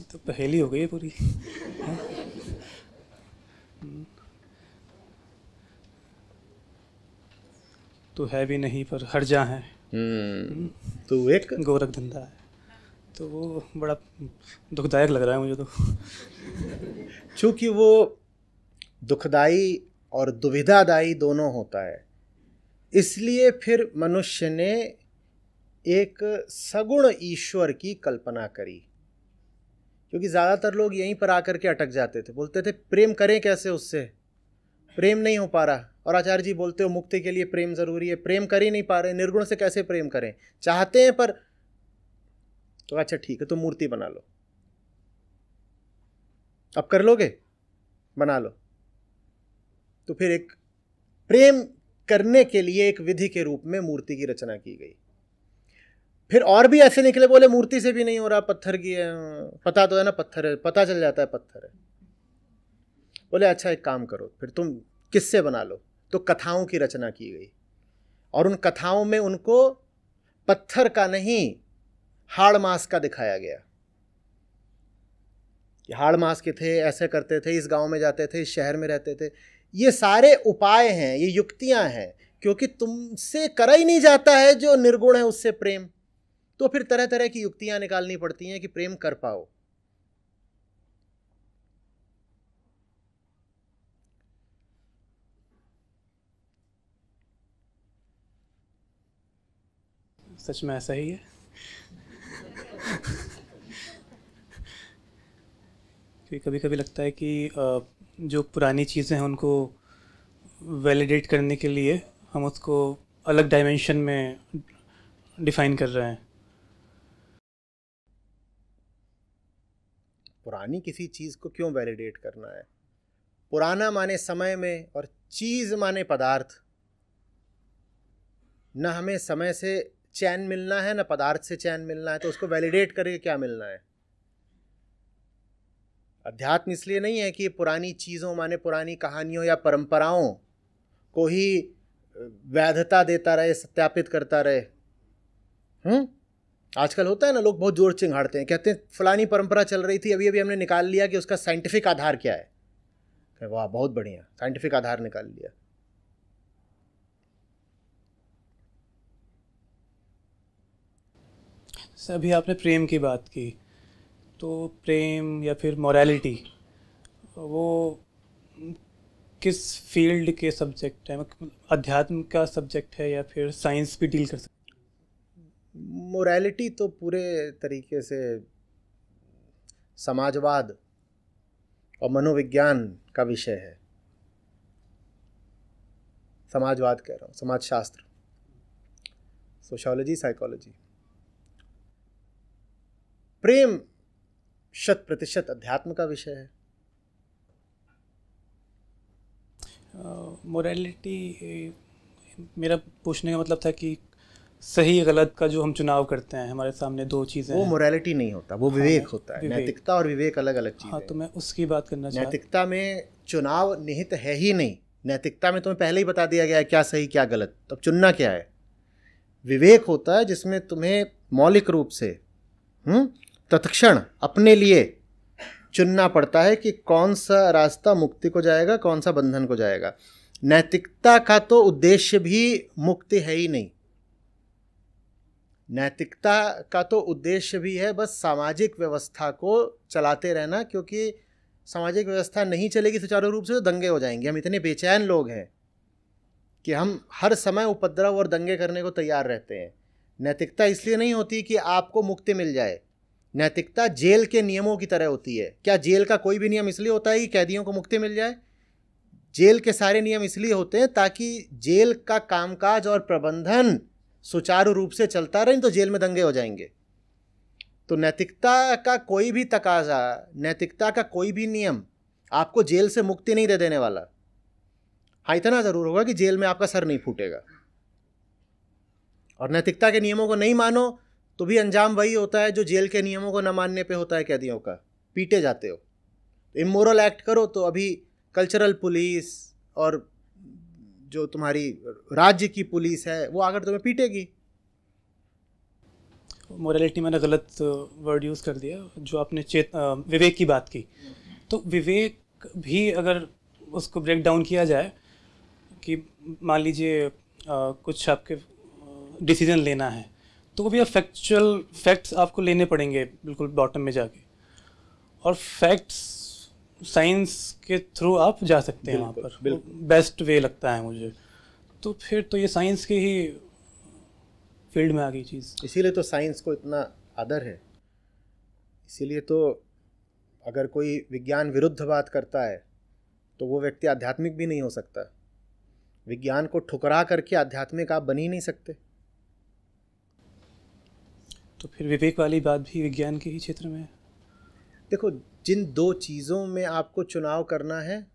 तो पहेली हो गई है पूरी। तो है भी नहीं पर हर जा है, तो एक गोरख धंधा है। तो वो बड़ा दुखदायक लग रहा है मुझे तो। चूंकि वो दुखदाई और दुविधादायी दोनों होता है, इसलिए फिर मनुष्य ने एक सगुण ईश्वर की कल्पना करी। क्योंकि ज़्यादातर लोग यहीं पर आकर के अटक जाते थे, बोलते थे प्रेम करें कैसे, उससे प्रेम नहीं हो पा रहा। और आचार्य जी बोलते हो मुक्ति के लिए प्रेम जरूरी है, प्रेम कर ही नहीं पा रहे, निर्गुण से कैसे प्रेम करें, चाहते हैं पर। तो अच्छा ठीक है, तो मूर्ति बना लो। अब कर लोगे, बना लो। तो फिर एक प्रेम करने के लिए एक विधि के रूप में मूर्ति की रचना की गई। फिर और भी ऐसे निकले, बोले मूर्ति से भी नहीं हो रहा, पत्थर की है, पता तो है ना पत्थर है, पता चल जाता है पत्थर है। बोले अच्छा एक काम करो, फिर तुम किससे बना लो। तो कथाओं की रचना की गई, और उन कथाओं में उनको पत्थर का नहीं, हाड़ मास का दिखाया गया। हाड़ मास के थे, ऐसे करते थे, इस गांव में जाते थे, इस शहर में रहते थे। ये सारे उपाय हैं, ये युक्तियां हैं, क्योंकि तुमसे करा ही नहीं जाता है जो निर्गुण है उससे प्रेम। तो फिर तरह तरह की युक्तियां निकालनी पड़ती हैं कि प्रेम कर पाओ। सच में ऐसा ही है। कभी कभी लगता है कि जो पुरानी चीज़ें हैं उनको वैलिडेट करने के लिए हम उसको अलग डायमेंशन में डिफाइन कर रहे हैं। पुरानी किसी चीज़ को क्यों वैलिडेट करना है? पुराना माने समय में, और चीज़ माने पदार्थ। न हमें समय से चैन मिलना है, न पदार्थ से चैन मिलना है, तो उसको वैलिडेट करके क्या मिलना है? अध्यात्म इसलिए नहीं है कि पुरानी चीज़ों माने पुरानी कहानियों या परंपराओं को ही वैधता देता रहे, सत्यापित करता रहे। आजकल होता है ना, लोग बहुत जोर चिंगाड़ते हैं, कहते हैं फलानी परंपरा चल रही थी, अभी अभी हमने निकाल लिया कि उसका साइंटिफिक आधार क्या है। वाह बहुत बढ़िया, साइंटिफिक आधार निकाल लिया। अभी आपने प्रेम की बात की, तो प्रेम या फिर मोरालिटी वो किस फील्ड के सब्जेक्ट है? अध्यात्म का सब्जेक्ट है या फिर साइंस भी डील कर सकते? मोरालिटी तो पूरे तरीके से समाजवाद और मनोविज्ञान का विषय है। समाजवाद कह रहा हूँ, समाजशास्त्र, सोशियोलॉजी, साइकोलॉजी। प्रेम 100% अध्यात्म का विषय है। मोरालिटी, मेरा पूछने का मतलब था कि सही गलत का जो हम चुनाव करते हैं, हमारे सामने दो चीज़ें, वो मोरालिटी नहीं होता, वो विवेक होता है। विवेक। नैतिकता और विवेक अलग अलग चीज़ हाँ, है। तो मैं उसकी बात करना चाहता। नैतिकता में चुनाव निहित है ही नहीं। नैतिकता में तुम्हें पहले ही बता दिया गया है क्या सही क्या गलत, तब चुनना क्या है। विवेक होता है जिसमें तुम्हें मौलिक रूप से तत्क्षण अपने लिए चुनना पड़ता है कि कौन सा रास्ता मुक्ति को जाएगा, कौन सा बंधन को जाएगा। नैतिकता का तो उद्देश्य भी मुक्ति है ही नहीं। नैतिकता का तो उद्देश्य भी है बस सामाजिक व्यवस्था को चलाते रहना, क्योंकि सामाजिक व्यवस्था नहीं चलेगी सुचारू रूप से तो दंगे हो जाएंगे। हम इतने बेचैन लोग हैं कि हम हर समय उपद्रव और दंगे करने को तैयार रहते हैं। नैतिकता इसलिए नहीं होती कि आपको मुक्ति मिल जाए। नैतिकता जेल के नियमों की तरह होती है। क्या जेल का कोई भी नियम इसलिए होता है कि कैदियों को मुक्ति मिल जाए? जेल के सारे नियम इसलिए होते हैं ताकि जेल का कामकाज और प्रबंधन सुचारू रूप से चलता रहे, तो जेल में दंगे हो जाएंगे। तो नैतिकता का कोई भी तकाजा, नैतिकता का कोई भी नियम आपको जेल से मुक्ति नहीं दे देने वाला। हाँ, इतना ज़रूर होगा कि जेल में आपका सर नहीं फूटेगा। और नैतिकता के नियमों को नहीं मानो तो भी अंजाम वही होता है जो जेल के नियमों को न मानने पे होता है कैदियों का, पीटे जाते हो। इमोरल एक्ट करो तो अभी कल्चरल पुलिस और जो तुम्हारी राज्य की पुलिस है वो आकर तुम्हें पीटेगी। मोरालिटी मैंने गलत वर्ड यूज़ कर दिया। जो आपने विवेक की बात की, तो विवेक भी अगर उसको ब्रेक डाउन किया जाए कि मान लीजिए कुछ आपके डिसीजन लेना है, तो वो भी फैक्ट्स आपको लेने पड़ेंगे बिल्कुल बॉटम में जाके, और फैक्ट्स साइंस के थ्रू आप जा सकते हैं वहाँ पर, बेस्ट वे लगता है मुझे। तो फिर तो ये साइंस के ही फील्ड में आ गई चीज़। इसीलिए तो साइंस को इतना आदर है। इसीलिए तो अगर कोई विज्ञान विरुद्ध बात करता है तो वो व्यक्ति आध्यात्मिक भी नहीं हो सकता। विज्ञान को ठुकरा करके आध्यात्मिक आप बन ही नहीं सकते। तो फिर विवेक वाली बात भी विज्ञान के ही क्षेत्र में है। देखो, जिन दो चीज़ों में आपको चुनाव करना है,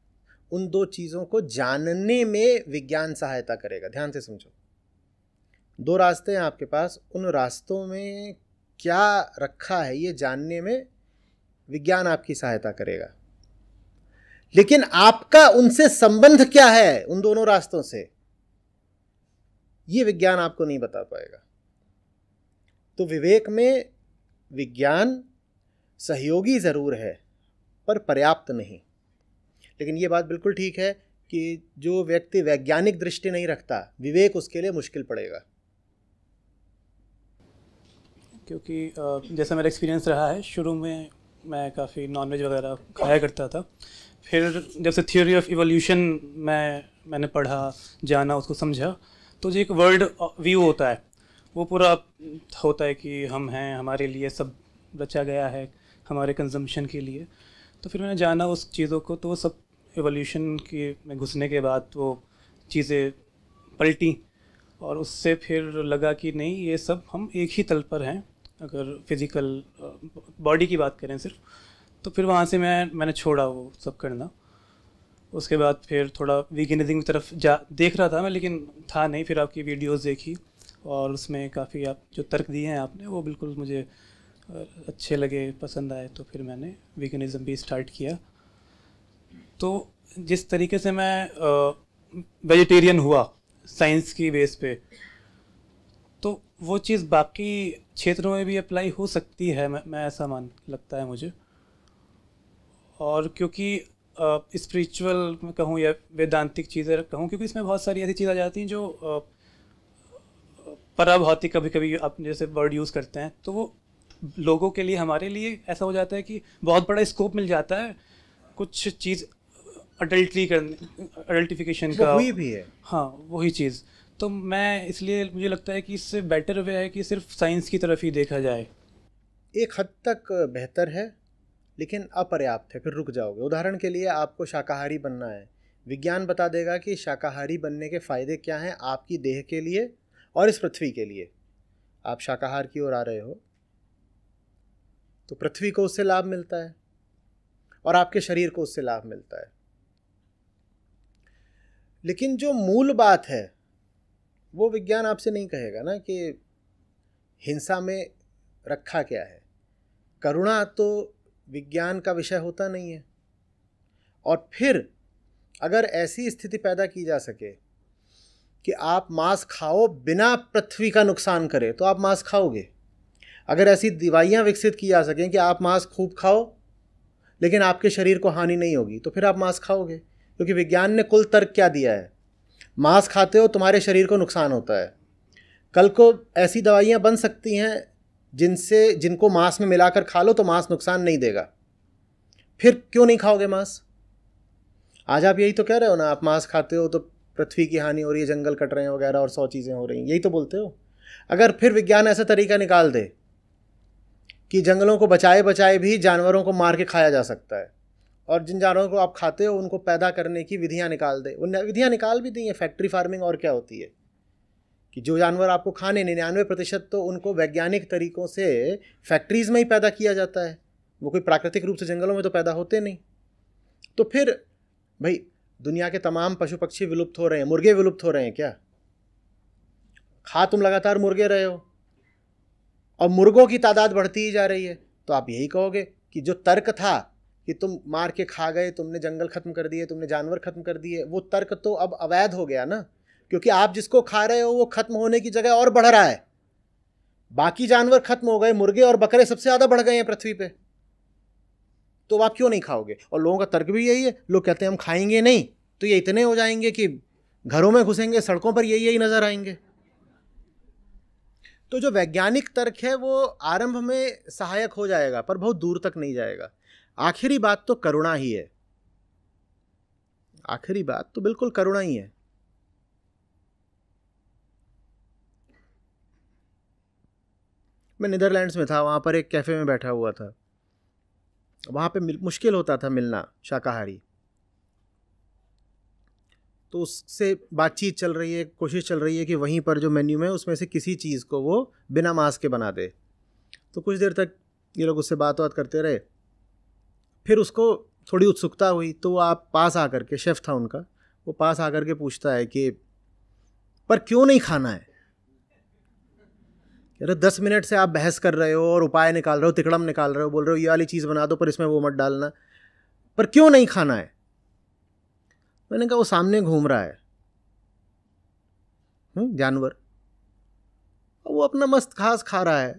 उन दो चीज़ों को जानने में विज्ञान सहायता करेगा। ध्यान से समझो, दो रास्ते हैं आपके पास, उन रास्तों में क्या रखा है ये जानने में विज्ञान आपकी सहायता करेगा। लेकिन आपका उनसे संबंध क्या है, उन दोनों रास्तों से, ये विज्ञान आपको नहीं बता पाएगा। तो विवेक में विज्ञान सहयोगी ज़रूर है पर पर्याप्त नहीं। लेकिन ये बात बिल्कुल ठीक है कि जो व्यक्ति वैज्ञानिक दृष्टि नहीं रखता, विवेक उसके लिए मुश्किल पड़ेगा। क्योंकि जैसा मेरा एक्सपीरियंस रहा है, शुरू में मैं काफ़ी नॉनवेज वगैरह खाया करता था। फिर जब से थ्योरी ऑफ इवोल्यूशन मैंने पढ़ा, जाना, उसको समझा, तो जो एक वर्ल्ड व्यू होता है वो पूरा होता है कि हम हैं, हमारे लिए सब रचा गया है, हमारे कंजम्पशन के लिए। तो फिर मैंने जाना उस चीज़ों को, तो वो सब एवोल्यूशन के में घुसने के बाद वो चीज़ें पलटी, और उससे फिर लगा कि नहीं, ये सब हम एक ही तल पर हैं। अगर फिज़िकल बॉडी की बात करें सिर्फ, तो फिर वहाँ से मैंने छोड़ा वो सब करना। उसके बाद फिर थोड़ा वीगनिज़म की तरफ देख रहा था मैं, लेकिन था नहीं। फिर आपकी वीडियोस देखी और उसमें काफ़ी आप जो तर्क दिए हैं आपने, वो बिल्कुल मुझे अच्छे लगे, पसंद आए। तो फिर मैंने वीगनिज़म भी स्टार्ट किया। तो जिस तरीके से मैं वेजिटेरियन हुआ साइंस की बेस पे, तो वो चीज़ बाकी क्षेत्रों में भी अप्लाई हो सकती है, मैं ऐसा लगता है मुझे। और क्योंकि स्पिरिचुअल मैं कहूँ या वेदांतिक चीज़ें कहूँ, क्योंकि इसमें बहुत सारी ऐसी चीज़ें आ जाती हैं जो पराभौतिक कभी कभी आप जैसे वर्ड यूज़ करते हैं, तो वो लोगों के लिए, हमारे लिए ऐसा हो जाता है कि बहुत बड़ा स्कोप मिल जाता है कुछ चीज़ अडल्टिफिकेशन का। हुई भी है। हाँ, वही चीज़। तो मैं इसलिए मुझे लगता है कि इससे बेटर वे है कि सिर्फ साइंस की तरफ ही देखा जाए। एक हद तक बेहतर है, लेकिन अपर्याप्त है, फिर रुक जाओगे। उदाहरण के लिए आपको शाकाहारी बनना है, विज्ञान बता देगा कि शाकाहारी बनने के फ़ायदे क्या हैं आपकी देह के लिए और इस पृथ्वी के लिए। आप शाकाहार की ओर आ रहे हो तो पृथ्वी को उससे लाभ मिलता है और आपके शरीर को उससे लाभ मिलता है। लेकिन जो मूल बात है वो विज्ञान आपसे नहीं कहेगा ना कि हिंसा में रखा क्या है। करुणा तो विज्ञान का विषय होता नहीं है। और फिर अगर ऐसी स्थिति पैदा की जा सके कि आप मांस खाओ बिना पृथ्वी का नुकसान करे, तो आप मांस खाओगे। अगर ऐसी दवाइयाँ विकसित की जा सकें कि आप मांस खूब खाओ लेकिन आपके शरीर को हानि नहीं होगी, तो फिर आप मांस खाओगे। क्योंकि विज्ञान ने कुल तर्क क्या दिया है, मांस खाते हो तुम्हारे शरीर को नुकसान होता है। कल को ऐसी दवाइयाँ बन सकती हैं जिनको मांस में मिलाकर खा लो तो मांस नुकसान नहीं देगा, फिर क्यों नहीं खाओगे मांस? आज आप यही तो कह रहे हो ना, आप मांस खाते हो तो पृथ्वी की हानि हो रही है, जंगल कट रहे हैं वगैरह और 100 चीज़ें हो रही हैं, यही तो बोलते हो। अगर फिर विज्ञान ऐसा तरीका निकाल दे कि जंगलों को बचाए बचाए भी जानवरों को मार के खाया जा सकता है, और जिन जानवरों को आप खाते हो उनको पैदा करने की विधियाँ निकाल दे, उन विधियाँ निकाल भी दी हैं, फैक्ट्री फार्मिंग और क्या होती है, कि जो जानवर आपको खाने 99% तो उनको वैज्ञानिक तरीक़ों से फैक्ट्रीज़ में ही पैदा किया जाता है, वो कोई प्राकृतिक रूप से जंगलों में तो पैदा होते नहीं। तो फिर भाई दुनिया के तमाम पशु पक्षी विलुप्त हो रहे हैं, मुर्गे विलुप्त हो रहे हैं क्या? खा तुम लगातार मुर्गे रहे हो और मुर्गों की तादाद बढ़ती ही जा रही है, तो आप यही कहोगे कि जो तर्क था कि तुम मार के खा गए, तुमने जंगल खत्म कर दिए, तुमने जानवर खत्म कर दिए, वो तर्क तो अब अवैध हो गया ना, क्योंकि आप जिसको खा रहे हो वो खत्म होने की जगह और बढ़ रहा है। बाकी जानवर खत्म हो गए, मुर्गे और बकरे सबसे ज़्यादा बढ़ गए हैं पृथ्वी पे, तो आप क्यों नहीं खाओगे? और लोगों का तर्क भी यही है, लोग कहते हैं हम खाएंगे नहीं तो ये इतने हो जाएंगे कि घरों में घुसेंगे, सड़कों पर यही नजर आएंगे। तो जो वैज्ञानिक तर्क है वो आरंभ में सहायक हो जाएगा पर बहुत दूर तक नहीं जाएगा। आखिरी बात तो करुणा ही है, आखिरी बात तो बिल्कुल करुणा ही है। मैं नीदरलैंड्स में था, वहाँ पर एक कैफ़े में बैठा हुआ था, वहाँ पे मुश्किल होता था मिलना शाकाहारी, तो उससे बातचीत चल रही है, कोशिश चल रही है कि वहीं पर जो मेन्यू में उसमें से किसी चीज़ को वो बिना मांस के बना दे। तो कुछ देर तक ये लोग उससे बात करते रहे, फिर उसको थोड़ी उत्सुकता हुई तो वो आप पास आकर के, शेफ़ था उनका, वो पास आकर के पूछता है कि पर क्यों नहीं खाना है? अरे 10 मिनट से आप बहस कर रहे हो और उपाय निकाल रहे हो, तिकड़म निकाल रहे हो, बोल रहे हो ये वाली चीज़ बना दो पर इसमें वो मत डालना, पर क्यों नहीं खाना है? मैंने कहा वो सामने घूम रहा है जानवर, वो अपना मस्त घास खा रहा है,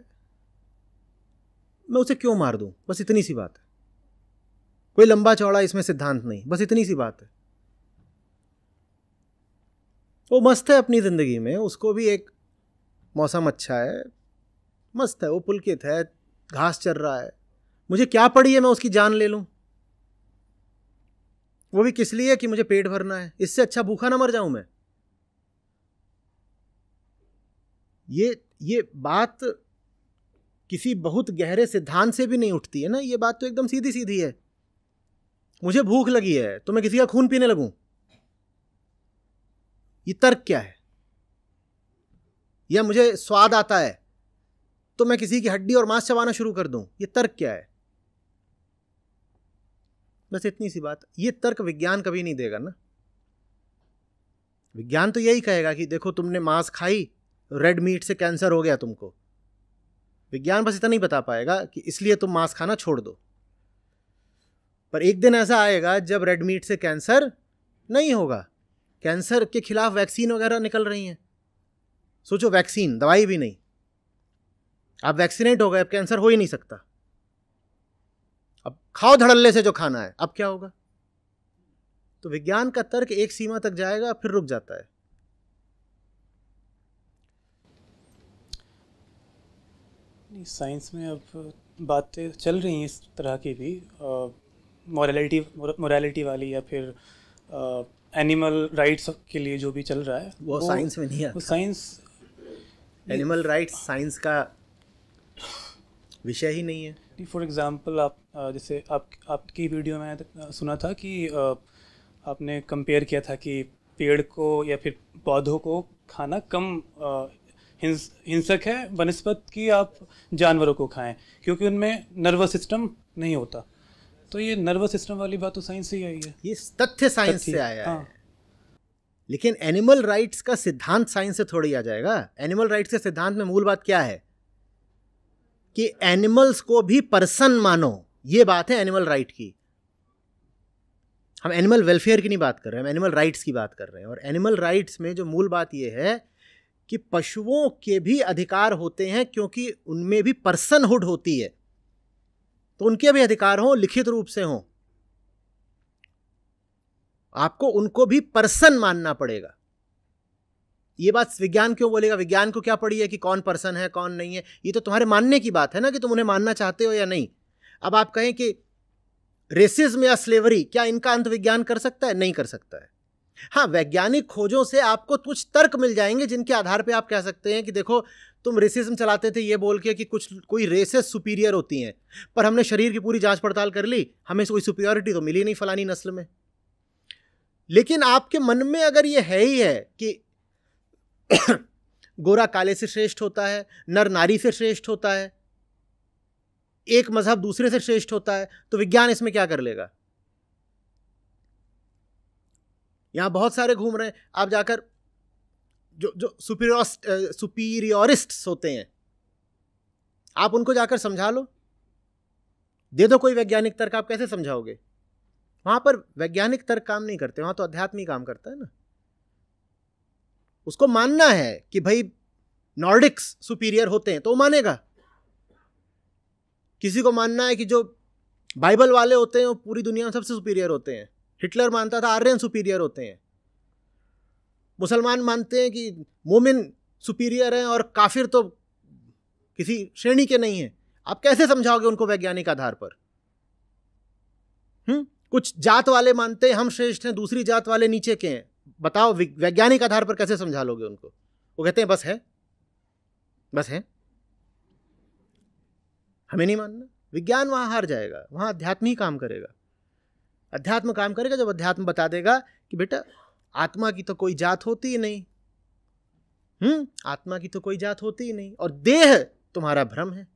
मैं उसे क्यों मार दूं? बस इतनी सी बात है, कोई लंबा चौड़ा इसमें सिद्धांत नहीं, बस इतनी सी बात है। वो मस्त है अपनी ज़िंदगी में, उसको भी एक मौसम अच्छा है, मस्त है, वो पुलकित है, घास चर रहा है, मुझे क्या पड़ी है मैं उसकी जान ले लूं? वो भी किस लिए कि मुझे पेट भरना है, इससे अच्छा भूखा ना मर जाऊं मैं। ये बात किसी बहुत गहरे सिद्धांत से भी नहीं उठती है ना, ये बात तो एकदम सीधी सीधी है। मुझे भूख लगी है तो मैं किसी का खून पीने लगूं, ये तर्क क्या है? या मुझे स्वाद आता है तो मैं किसी की हड्डी और मांस चबाना शुरू कर दूं, ये तर्क क्या है? बस इतनी सी बात। ये तर्क विज्ञान कभी नहीं देगा ना। विज्ञान तो यही कहेगा कि देखो तुमने मांस खाई, रेड मीट से कैंसर हो गया तुमको। विज्ञान बस इतना नहीं बता पाएगा कि इसलिए तुम मांस खाना छोड़ दो। पर एक दिन ऐसा आएगा जब रेड मीट से कैंसर नहीं होगा, कैंसर के खिलाफ वैक्सीन वगैरह निकल रही हैं। सोचो, वैक्सीन, दवाई भी नहीं, आप वैक्सीनेट हो गए, अब कैंसर हो ही नहीं सकता। अब खाओ धड़ल्ले से जो खाना है, अब क्या होगा? तो विज्ञान का तर्क एक सीमा तक जाएगा फिर रुक जाता है। नहीं, साइंस में अब बातें चल रही हैं इस तरह की भी, मोरालिटी वाली, या फिर एनिमल राइट्स के लिए जो भी चल रहा है वो साइंस में नहीं आता। वो साइंस, एनिमल राइट्स साइंस का विषय ही नहीं है। फॉर एग्जांपल आप जैसे आपकी वीडियो में सुना था कि आपने कंपेयर किया था कि पेड़ को या फिर पौधों को खाना कम हिंसक है बनिस्बत कि आप जानवरों को खाएं, क्योंकि उनमें नर्वस सिस्टम नहीं होता। तो ये नर्वस सिस्टम वाली बात तो साइंस से ही आई है, ये तथ्य साइंस से आया है। लेकिन एनिमल राइट्स का सिद्धांत साइंस से थोड़ी आ जाएगा। एनिमल राइट्स के सिद्धांत में मूल बात क्या है कि एनिमल्स को भी पर्सन मानो, ये बात है एनिमल राइट की। हम एनिमल वेलफेयर की नहीं बात कर रहे हैं, हम एनिमल राइट्स की बात कर रहे हैं। और एनिमल राइट्स में जो मूल बात ये है कि पशुओं के भी अधिकार होते हैं, क्योंकि उनमें भी पर्सनहुड होती है, तो उनके भी अधिकार हों, लिखित रूप से हों। आपको उनको भी पर्सन मानना पड़ेगा। ये बात विज्ञान क्यों बोलेगा? विज्ञान को क्या पड़ी है कि कौन पर्सन है कौन नहीं है? ये तो तुम्हारे मानने की बात है ना, कि तुम उन्हें मानना चाहते हो या नहीं। अब आप कहें कि रेसिज्म या स्लेवरी, क्या इनका अंत विज्ञान कर सकता है? नहीं कर सकता है। हाँ, वैज्ञानिक खोजों से आपको कुछ तर्क मिल जाएंगे जिनके आधार पे आप कह सकते हैं कि देखो तुम रेसिज्म चलाते थे ये बोल के कि कोई रेसेस सुपीरियर होती हैं, पर हमने शरीर की पूरी जांच पड़ताल कर ली, हमें कोई सुपीरियरिटी तो मिली नहीं फलानी नस्ल में। लेकिन आपके मन में अगर ये है ही है कि गोरा काले से श्रेष्ठ होता है, नर नारी से श्रेष्ठ होता है, एक मजहब दूसरे से श्रेष्ठ होता है, तो विज्ञान इसमें क्या कर लेगा? यहां बहुत सारे घूम रहे हैं, आप जाकर जो सुपीरियरिस्ट्स होते हैं, आप उनको जाकर समझा लो, दे दो कोई वैज्ञानिक तर्क, आप कैसे समझाओगे? वहां पर वैज्ञानिक तर्क काम नहीं करते, वहां तो अध्यात्म काम करता है ना। उसको मानना है कि भाई नॉर्डिक्स सुपीरियर होते हैं तो वो मानेगा। किसी को मानना है कि जो बाइबल वाले होते हैं वो पूरी दुनिया में सबसे सुपीरियर होते हैं। हिटलर मानता था आर्यन सुपीरियर होते हैं। मुसलमान मानते हैं कि मोमिन सुपीरियर हैं और काफिर तो किसी श्रेणी के नहीं हैं। आप कैसे समझाओगे उनको वैज्ञानिक आधार पर? कुछ जात वाले मानते हैं हम श्रेष्ठ हैं, दूसरी जात वाले नीचे के हैं। बताओ वैज्ञानिक आधार पर कैसे समझा लोगे उनको? वो कहते हैं बस है, बस है, हमें नहीं मानना। विज्ञान वहां हार जाएगा, वहां अध्यात्म ही काम करेगा। अध्यात्म काम करेगा जब अध्यात्म बता देगा कि बेटा आत्मा की तो कोई जात होती ही नहीं, आत्मा की तो कोई जात होती ही नहीं, और देह तुम्हारा भ्रम है।